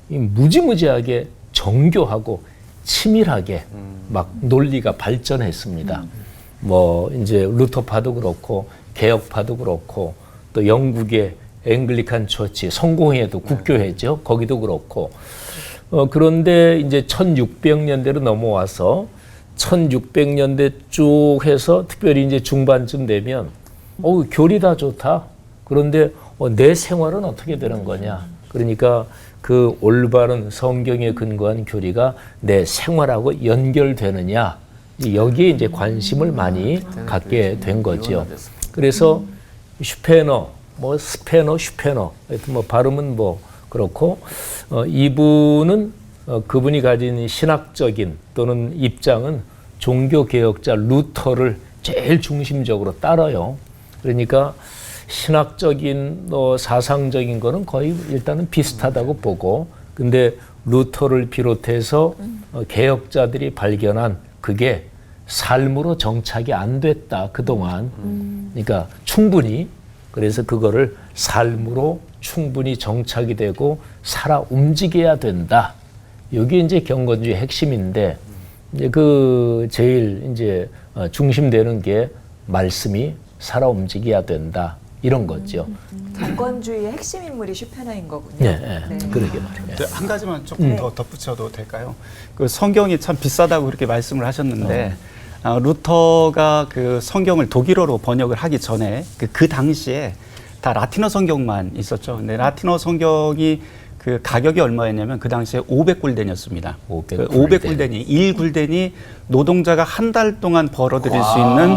S9: 무지무지하게 정교하고 치밀하게 막 논리가 발전했습니다. 뭐 이제 루터파도 그렇고 개혁파도 그렇고 또 영국의 앵글리칸 처치 성공회도 국교회죠. 거기도 그렇고 그런데 이제 1600년대로 넘어와서 1600년대 쭉 해서 특별히 이제 중반쯤 되면 교리 다 좋다. 그런데 내 생활은 어떻게 되는 거냐. 그러니까 그 올바른 성경에 근거한 교리가 내 생활하고 연결되느냐. 여기에 이제 관심을 많이 갖게 된 거죠. 그래서 슈페너, 뭐 스페너, 슈페너, 하여튼 뭐 발음은 뭐 그렇고 이분은 그분이 가진 신학적인 또는 입장은 종교 개혁자 루터를 제일 중심적으로 따라요. 그러니까 신학적인 사상적인 거는 거의 일단은 비슷하다고 보고, 근데 루터를 비롯해서 개혁자들이 발견한 그게 삶으로 정착이 안 됐다 그동안. 그러니까 충분히 그래서 그거를 삶으로 충분히 정착이 되고 살아 움직여야 된다. 이게 이제 경건주의 핵심인데 이제 그 제일 이제 중심되는 게 말씀이 살아 움직여야 된다. 이런 거죠.
S2: 경건주의의 핵심 인물이 슈페너인 거군요.
S9: 네, 그러게 말이에요.
S4: 한 가지만 조금 더 덧붙여도 될까요? 그 성경이 참 비싸다고 그렇게 말씀을 하셨는데 루터가 그 성경을 독일어로 번역을 하기 전에 그 당시에 다 라틴어 성경만 있었죠. 근데 라틴어 성경이 그 가격이 얼마였냐면 그 당시에 500굴덴이었습니다. 500굴덴이 1굴덴이 노동자가 한 달 동안 벌어들일 수 있는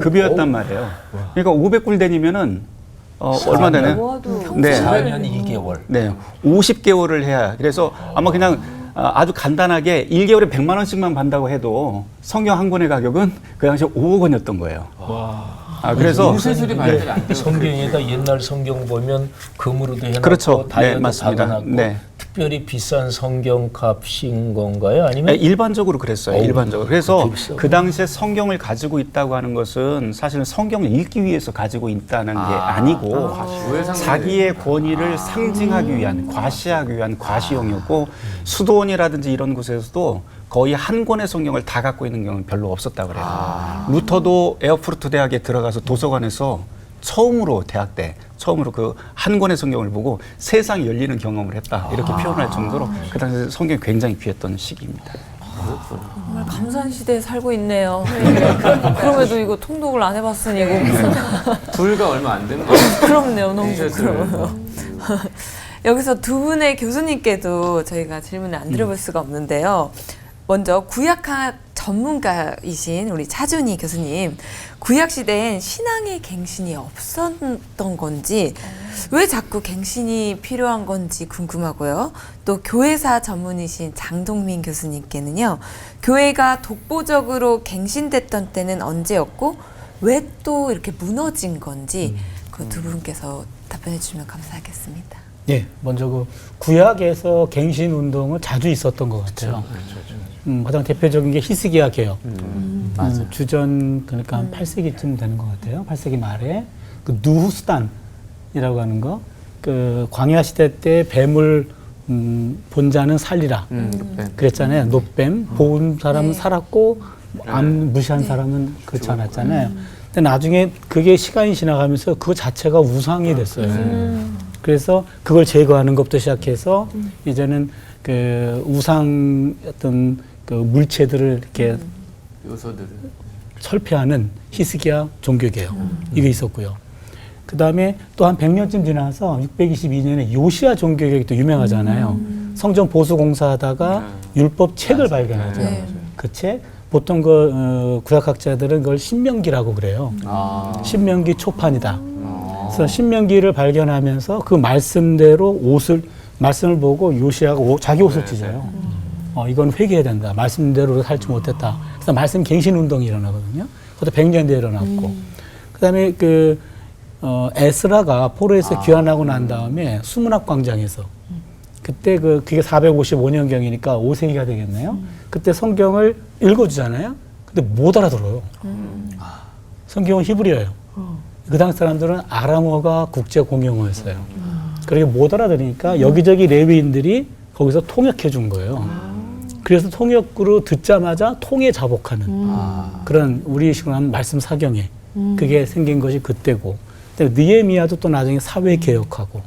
S4: 급여였단 말이에요. 그러니까 500굴덴이면은 얼마 되네?
S2: 네.
S9: 4년 2개월.
S4: 네, 50개월을 해야. 그래서 아마 그냥 아주 간단하게 1개월에 100만 원씩만 받는다고 해도 성경 한 권의 가격은 그 당시에 5억 원이었던 거예요. 그래서
S6: 용세술이 발달이 안 돼요.
S9: 성경에다 옛날 성경 보면 금으로도 해놨고
S4: 그렇죠.
S9: 다이아도
S4: 맞습니다.
S9: 박아놨고
S4: 네.
S9: 특별히 비싼 성경 값인 건가요? 아니면
S4: 일반적으로 그랬어요. 일반적으로. 그래서
S9: 비싸구나.
S4: 그 당시에 성경을 가지고 있다고 하는 것은 사실은 성경을 읽기 위해서 가지고 있다는 게 아니고 자기의 권위를 상징하기 위한, 과시하기 위한 과시용이었고 수도원이라든지 이런 곳에서도 거의 한 권의 성경을 다 갖고 있는 경우는 별로 없었다고 그래요. 루터도 에어푸르트 대학에 들어가서 도서관에서 처음으로 대학 때 처음으로 그 한 권의 성경을 보고 세상이 열리는 경험을 했다. 이렇게 표현할 정도로 그 당시 성경이 굉장히 귀했던 시기입니다.
S3: 정말 감사한 시대에 살고 있네요. 그럼에도 이거 통독을 안 해봤으니 이거 무슨
S6: 불과 얼마 안 되는 거예요.
S3: 부끄럽네요. 너무
S6: 용세술.
S3: 부끄러워요. 여기서 두 분의 교수님께도 저희가 질문을 안 드려볼 수가 없는데요. 먼저 구약학 전문가이신 우리 차준희 교수님, 구약 시대엔 신앙의 갱신이 없었던 건지 왜 자꾸 갱신이 필요한 건지 궁금하고요. 또 교회사 전문이신 장동민 교수님께는요, 교회가 독보적으로 갱신됐던 때는 언제였고 왜 또 이렇게 무너진 건지 그 두 분께서 답변해 주시면 감사하겠습니다.
S10: 예, 먼저 그 구약에서 갱신 운동은 자주 있었던 것 같아요. 가장 대표적인 게 히스기야 개혁. 주전 그러니까 한 8세기쯤 되는 것 같아요. 8세기 말에 그 누후스단이라고 하는 거, 그 광야 시대 때 뱀을 본자는 살리라 그랬잖아요. 노뱀 본 사람은 살았고 안 무시한 사람은 그렇지 않았잖아요. 근데 나중에 그게 시간이 지나가면서 그 자체가 우상이 됐어요. 그래서 그걸 제거하는 것부터 시작해서 이제는 그 우상 어떤 그 물체들을 이렇게
S6: 요소들을
S10: 철폐하는 히스기야 종교개혁 이게 있었고요. 그 다음에 또 한 100년쯤 지나서 622년에 요시야 종교개혁이 또 유명하잖아요. 성전 보수 공사하다가 율법 책을 발견하죠. 그 책 보통 구약학자들은 그걸 신명기라고 그래요. 신명기 초판이다. 그래서 신명기를 발견하면서 그 말씀대로 말씀을 보고 요시야가 자기 옷을 찢어요. 이건 회개해야 된다. 말씀대로 살지 못했다. 그래서 말씀 갱신 운동이 일어나거든요. 그것도 100년 뒤에 일어났고. 그다음에 에스라가 포로에서 귀환하고 난 다음에 수문학 광장에서 그때 그게 455년경이니까 5세기가 되겠네요. 그때 성경을 읽어주잖아요. 근데 못 알아들어요. 성경은 히브리어예요. 그 당시 사람들은 아람어가 국제 공용어였어요. 그렇게 못 알아들으니까 여기저기 레위인들이 거기서 통역해 준 거예요. 그래서 통역으로 듣자마자 통에 자복하는 그런 우리식으로 하면 말씀 사경에 그게 생긴 것이 그때고, 느헤미야도 또 나중에 사회 개혁하고,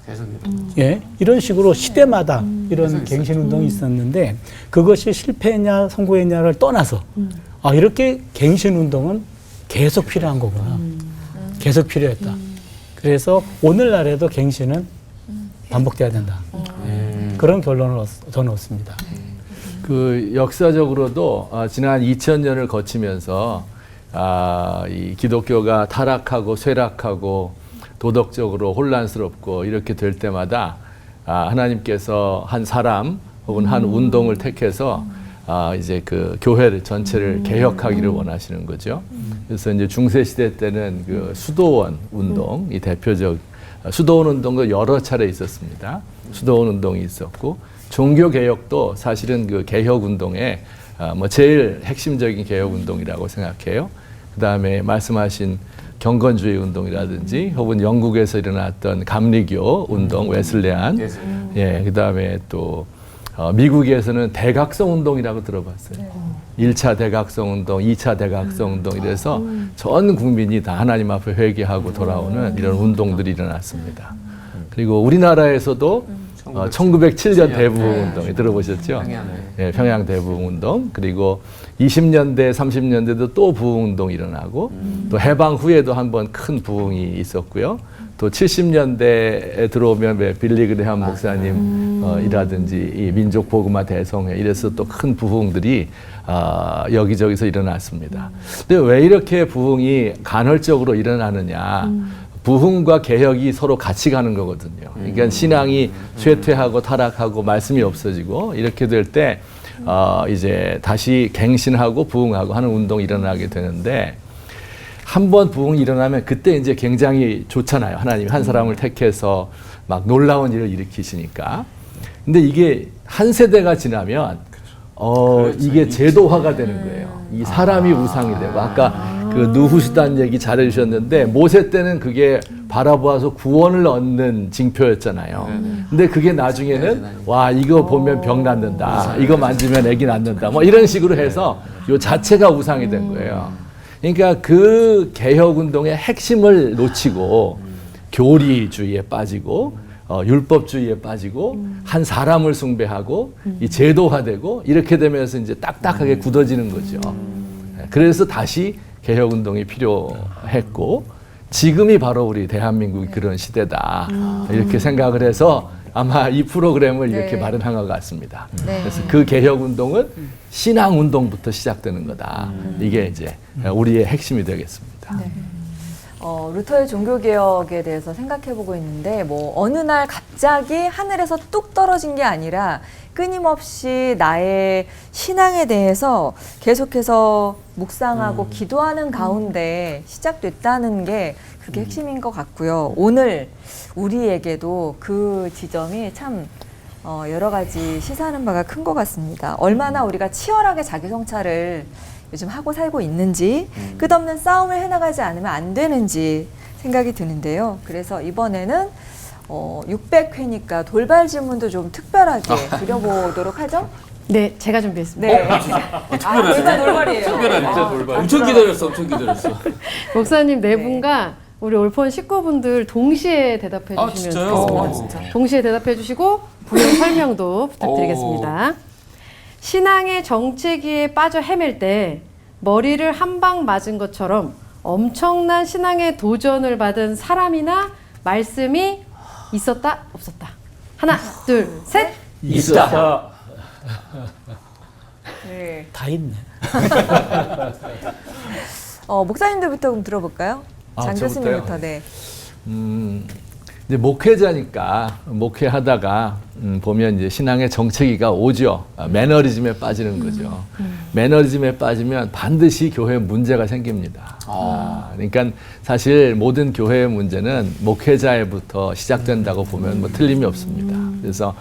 S10: 예, 이런 식으로 시대마다 이런 갱신 운동이 있었는데 그것이 실패했냐 성공했냐를 떠나서 이렇게 갱신 운동은 계속 필요한 거구나. 계속 필요했다. 그래서 오늘날에도 갱신은 반복돼야 된다. 그런 결론을 저는 얻습니다.
S5: 그 역사적으로도 지난 2000년을 거치면서 이 기독교가 타락하고 쇠락하고 도덕적으로 혼란스럽고 이렇게 될 때마다 하나님께서 한 사람 혹은 한 운동을 택해서 이제 그 교회를 전체를 개혁하기를 원하시는 거죠. 그래서 이제 중세 시대 때는 그 수도원 운동이 대표적, 수도원 운동도 여러 차례 있었습니다. 수도원 운동이 있었고, 종교 개혁도 사실은 그 개혁 운동의 제일 핵심적인 개혁 운동이라고 생각해요. 그 다음에 말씀하신 경건주의 운동이라든지 혹은 영국에서 일어났던 감리교 운동, 웨슬레안, 예, 그 다음에 또 미국에서는 대각성 운동이라고 들어봤어요. 1차 대각성 운동, 2차 대각성 운동 이래서 전 국민이 다 하나님 앞에 회개하고 돌아오는 이런 운동들이 일어났습니다. 그리고 우리나라에서도 1907년 대부흥 운동에 들어보셨죠? 예, 평양 대부흥 운동. 그리고 20년대, 30년대도 또 부흥 운동이 일어나고 또 해방 후에도 한번 큰 부흥이 있었고요. 또 70년대에 들어오면 빌리 그레함 목사님이라든지 이 민족 복음화 대성회 이래서 또 큰 부흥들이 여기저기서 일어났습니다. 근데 왜 이렇게 부흥이 간헐적으로 일어나느냐? 부흥과 개혁이 서로 같이 가는 거거든요. 그러니까 신앙이 쇠퇴하고 타락하고 말씀이 없어지고 이렇게 될 때 이제 다시 갱신하고 부흥하고 하는 운동이 일어나게 되는데, 한번 부흥이 일어나면 그때 이제 굉장히 좋잖아요. 하나님이 한 사람을 택해서 막 놀라운 일을 일으키시니까. 근데 이게 한 세대가 지나면 이게 제도화가 되는 거예요. 이 사람이 우상이 되고, 아까 그 누후수단 얘기 잘해주셨는데 모세 때는 그게 바라보아서 구원을 얻는 징표였잖아요. 근데 그게 나중에는 와 이거 보면 병 낫는다, 이거 만지면 애기 낫는다, 뭐 이런 식으로 해서 요 자체가 우상이 된 거예요. 그러니까 그 개혁운동의 핵심을 놓치고 교리주의에 빠지고 율법주의에 빠지고 한 사람을 숭배하고 이 제도화되고 이렇게 되면서 이제 딱딱하게 굳어지는 거죠. 그래서 다시 개혁운동이 필요했고, 지금이 바로 우리 대한민국이 그런 시대다 이렇게 생각을 해서 아마 이 프로그램을 이렇게 마련한 것 같습니다. 그래서 그 개혁운동은 신앙운동부터 시작되는 거다. 이게 이제 우리의 핵심이 되겠습니다.
S2: 루터의 종교개혁에 대해서 생각해보고 있는데, 뭐, 어느 날 갑자기 하늘에서 뚝 떨어진 게 아니라 끊임없이 나의 신앙에 대해서 계속해서 묵상하고 기도하는 가운데 시작됐다는 게 그게 핵심인 것 같고요. 오늘 우리에게도 그 지점이 참 여러 가지 시사하는 바가 큰 것 같습니다. 얼마나 우리가 치열하게 자기 성찰을 요즘 하고 살고 있는지, 끝없는 싸움을 해나가지 않으면 안 되는지 생각이 드는데요. 그래서 이번에는 600회니까 돌발 질문도 좀 특별하게 드려보도록 하죠.
S7: 네, 제가 준비했습니다.
S2: 네. 돌발 돌발이에요.
S6: 진짜 돌발. 엄청 기다렸어, 엄청 기다렸어.
S7: 목사님 네 분과 우리 올폰 식구분들 동시에 대답해 주시면
S6: 진짜요?
S7: 좋겠습니다. 동시에 대답해 주시고 부연 설명도 부탁드리겠습니다. 신앙의 정체기에 빠져 헤맬 때 머리를 한 방 맞은 것처럼 엄청난 신앙의 도전을 받은 사람이나 말씀이 있었다, 없었다. 하나, 둘, 셋.
S9: 있었다.
S2: 네.
S10: 다 있네.
S2: 목사님들부터 그럼 들어볼까요? 장
S5: 저부터요?
S2: 교수님부터. 네.
S5: 이제 목회자니까 목회하다가 보면 이제 신앙의 정체기가 오죠. 매너리즘에 빠지는 거죠. 매너리즘에 빠지면 반드시 교회에 문제가 생깁니다. 그러니까 사실 모든 교회의 문제는 목회자에부터 시작된다고 보면 뭐 틀림이 없습니다. 그래서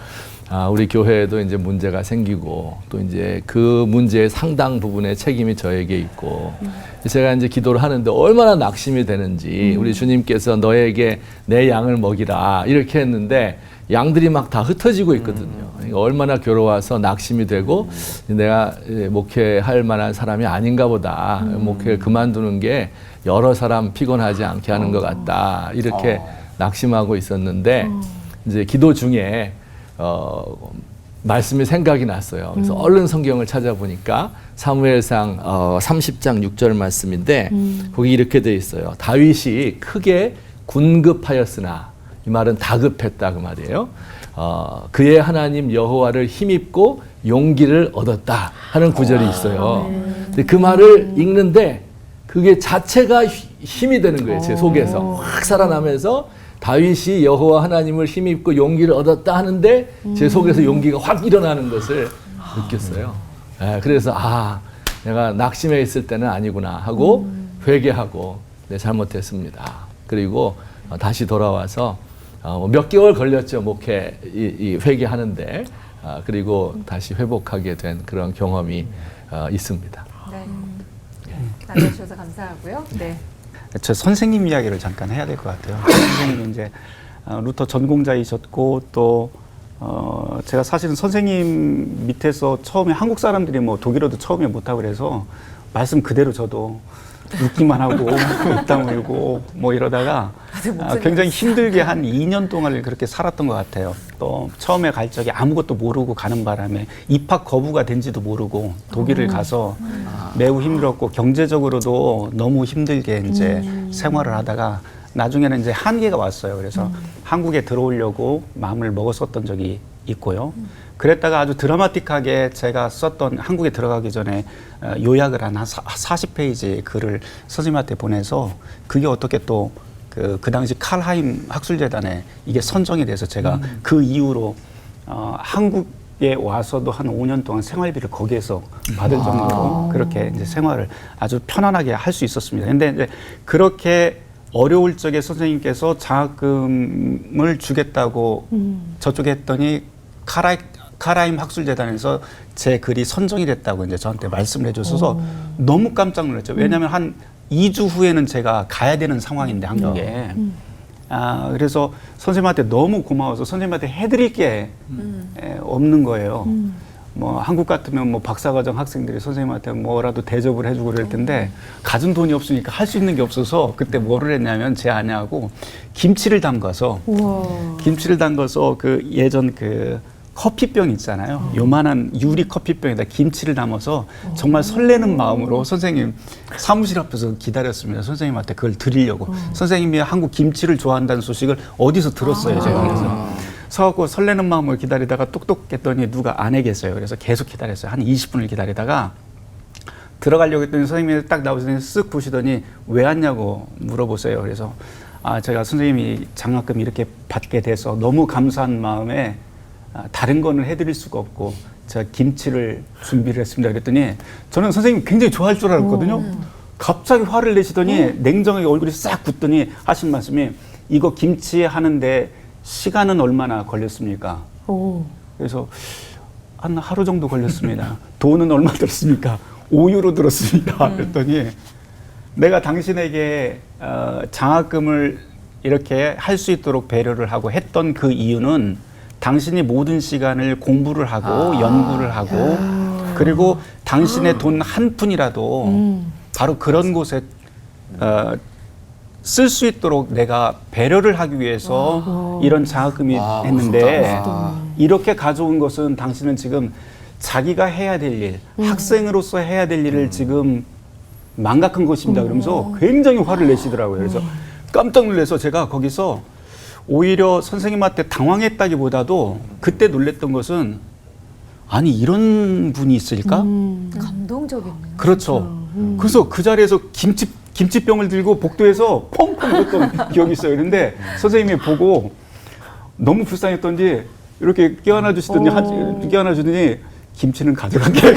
S5: 우리 교회에도 이제 문제가 생기고 또 이제 그 문제의 상당 부분의 책임이 저에게 있고 제가 이제 기도를 하는데 얼마나 낙심이 되는지 우리 주님께서 너에게 내 양을 먹이라 이렇게 했는데 양들이 막 다 흩어지고 있거든요. 그러니까 얼마나 괴로워서 낙심이 되고 내가 목회할 만한 사람이 아닌가 보다. 목회를 그만두는 게 여러 사람 피곤하지 않게 하는 것 같다. 이렇게 낙심하고 있었는데 이제 기도 중에 말씀이 생각이 났어요. 그래서 얼른 성경을 찾아보니까 사무엘상 30장 6절 말씀인데 거기 이렇게 돼 있어요. 다윗이 크게 군급하였으나 이 말은 다급했다 그 말이에요. 그의 하나님 여호와를 힘입고 용기를 얻었다 하는 구절이 있어요. 근데 그 말을 읽는데 그게 자체가 힘이 되는 거예요. 제 속에서 확 살아나면서 다윗이 여호와 하나님을 힘입고 용기를 얻었다 하는데 제 속에서 용기가 확 일어나는 것을 느꼈어요. 그래서 내가 낙심해 있을 때는 아니구나 하고 회개하고 잘못했습니다. 그리고 다시 돌아와서 몇 개월 걸렸죠. 목회 이 회개하는데 그리고 다시 회복하게 된 그런 경험이 있습니다.
S2: 네. 나눠주셔서 감사하고요. 네.
S4: 저 선생님 이야기를 잠깐 해야 될 것 같아요. 선생님이 이제 루터 전공자이셨고 또 제가 사실은 선생님 밑에서 처음에 한국 사람들이 뭐 독일어도 처음에 못하고 그래서 말씀 그대로 저도 웃기만 하고 입 다물고 뭐 이러다가 굉장히 힘들게 한 2년 동안을 그렇게 살았던 것 같아요. 또 처음에 갈 적에 아무것도 모르고 가는 바람에 입학 거부가 된지도 모르고 독일을 가서 매우 힘들었고 경제적으로도 너무 힘들게 이제 생활을 하다가 나중에는 이제 한계가 왔어요. 그래서 한국에 들어오려고 마음을 먹었었던 적이 있고요. 그랬다가 아주 드라마틱하게 제가 썼던 한국에 들어가기 전에 요약을 한 40페이지 글을 선생님한테 보내서 그게 어떻게 또 그 당시 칼하임 학술재단에 이게 선정이 돼서 제가 그 이후로 한국에 와서도 한 5년 동안 생활비를 거기에서 받을 정도로 그렇게 이제 생활을 아주 편안하게 할 수 있었습니다. 근데 이제 그렇게 어려울 적에 선생님께서 장학금을 주겠다고 저쪽에 했더니 카라임 학술재단에서 제 글이 선정이 됐다고 이제 저한테 말씀을 해줘서 너무 깜짝 놀랐죠. 왜냐하면 한 2주 후에는 제가 가야 되는 상황인데 한국에. 그래서 선생님한테 너무 고마워서 선생님한테 해드릴 게 없는 거예요. 뭐 한국 같으면 뭐 박사과정 학생들이 선생님한테 뭐라도 대접을 해주고 그럴 텐데 가진 돈이 없으니까 할 수 있는 게 없어서 그때 뭐를 했냐면 제 아내하고 김치를 담가서 그 예전 그 커피병 있잖아요. 요만한 유리 커피병에다 김치를 담아서 정말 설레는 마음으로 선생님 사무실 앞에서 기다렸습니다. 선생님한테 그걸 드리려고. 선생님이 한국 김치를 좋아한다는 소식을 어디서 들었어요. 제가 그래서 서갖고 설레는 마음으로 기다리다가 똑똑했더니 누가 안에 계세요. 그래서 계속 기다렸어요. 한 20분을 기다리다가 들어가려고 했더니 선생님이 딱 나오시더니 쓱 보시더니 왜 왔냐고 물어보세요. 그래서 제가 선생님이 장학금 이렇게 받게 돼서 너무 감사한 마음에 다른 거는 해드릴 수가 없고 제가 김치를 준비를 했습니다. 그랬더니 저는 선생님 굉장히 좋아할 줄 알았거든요. 갑자기 화를 내시더니 냉정하게 얼굴이 싹 굳더니 하신 말씀이 이거 김치 하는데 시간은 얼마나 걸렸습니까? 그래서 한 하루 정도 걸렸습니다. 돈은 얼마 들었습니까? 5유로 들었습니다. 그랬더니 내가 당신에게 장학금을 이렇게 할 수 있도록 배려를 하고 했던 그 이유는 당신이 모든 시간을 공부를 하고 연구를 하고 그리고 당신의 돈 한 푼이라도 바로 그런 곳에 쓸 수 있도록 내가 배려를 하기 위해서 이런 장학금이 했는데 이렇게 가져온 것은 당신은 지금 자기가 해야 될 일, 학생으로서 해야 될 일을 지금 망각한 것입니다. 그러면서 굉장히 화를 내시더라고요. 그래서 깜짝 놀라서 제가 거기서 오히려 선생님한테 당황했다기보다도 그때 놀랬던 것은 아니 이런 분이 있을까?
S2: 감동적이네요.
S4: 그렇죠. 그래서 그 자리에서 김치병을 들고 복도에서 펑펑 울었던 기억이 있어요. 그런데 선생님이 보고 너무 불쌍했던지 이렇게 껴안아 주시더니 김치는 가져갈게.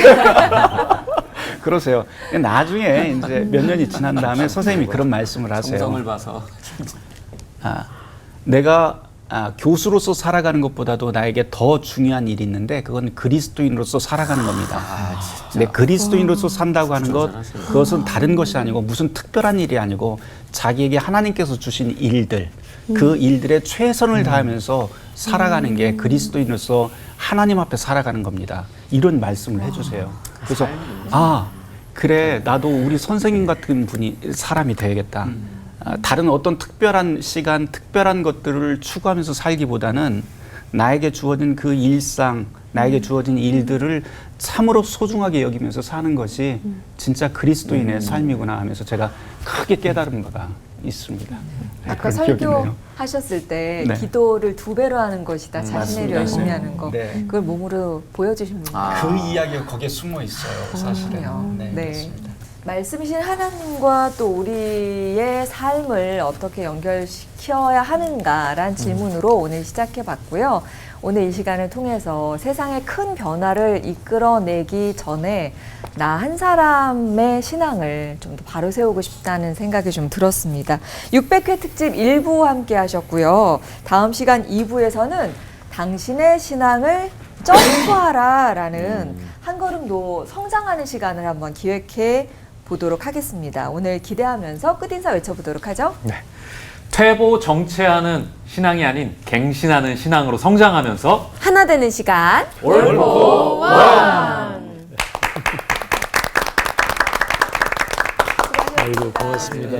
S4: 그러세요. 나중에 이제 몇 년이 지난 다음에 선생님이 그런 말씀을 하세요.
S6: 정성을 봐서.
S4: 내가 교수로서 살아가는 것보다도 나에게 더 중요한 일이 있는데 그건 그리스도인으로서 살아가는 겁니다. 근데 그리스도인으로서 산다고 하는 것 그것은 다른 것이 아니고 무슨 특별한 일이 아니고 자기에게 하나님께서 주신 일들 그 일들에 최선을 다하면서 살아가는 게 그리스도인으로서 하나님 앞에 살아가는 겁니다. 이런 말씀을 해주세요. 그래서 그래 나도 우리 선생님 같은 사람이 되야겠다. 다른 어떤 특별한 시간, 특별한 것들을 추구하면서 살기보다는 나에게 주어진 그 일상, 나에게 주어진 일들을 참으로 소중하게 여기면서 사는 것이 진짜 그리스도인의 삶이구나 하면서 제가 크게 깨달은 바가 있습니다.
S2: 아까
S4: 그런 기억이 있네요.
S2: 설교하셨을 때
S4: 네.
S2: 기도를 2배로 하는 것이다. 자신의 일을
S4: 맞습니다.
S2: 열심히 하는 거.
S4: 네.
S2: 그걸 몸으로 보여주십니다.
S4: 그 이야기가 거기에 숨어 있어요, 사실은.
S2: 그렇군요.
S4: 네,
S2: 네.
S4: 맞습니다.
S2: 말씀이신 하나님과 또 우리의 삶을 어떻게 연결시켜야 하는가란 질문으로 오늘 시작해 봤고요. 오늘 이 시간을 통해서 세상의 큰 변화를 이끌어내기 전에 나 한 사람의 신앙을 좀 더 바로 세우고 싶다는 생각이 좀 들었습니다. 600회 특집 1부 함께 하셨고요. 다음 시간 2부에서는 당신의 신앙을 점프하라 라는 한 걸음도 성장하는 시간을 한번 기획해 보도록 하겠습니다. 오늘 기대하면서 끝인사 외쳐보도록 하죠.
S8: 네. 퇴보 정체하는 신앙이 아닌 갱신하는 신앙으로 성장하면서
S3: 하나 되는 시간.
S9: 아이고 고맙습니다.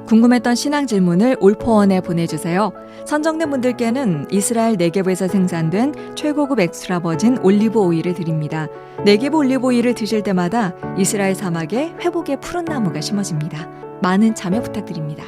S2: 궁금했던 신앙 질문을 올포원에 보내주세요. 선정된 분들께는 이스라엘 네게브에서 생산된 최고급 엑스트라 버진 올리브 오일을 드립니다. 네게브 올리브 오일을 드실 때마다 이스라엘 사막에 회복의 푸른 나무가 심어집니다. 많은 참여 부탁드립니다.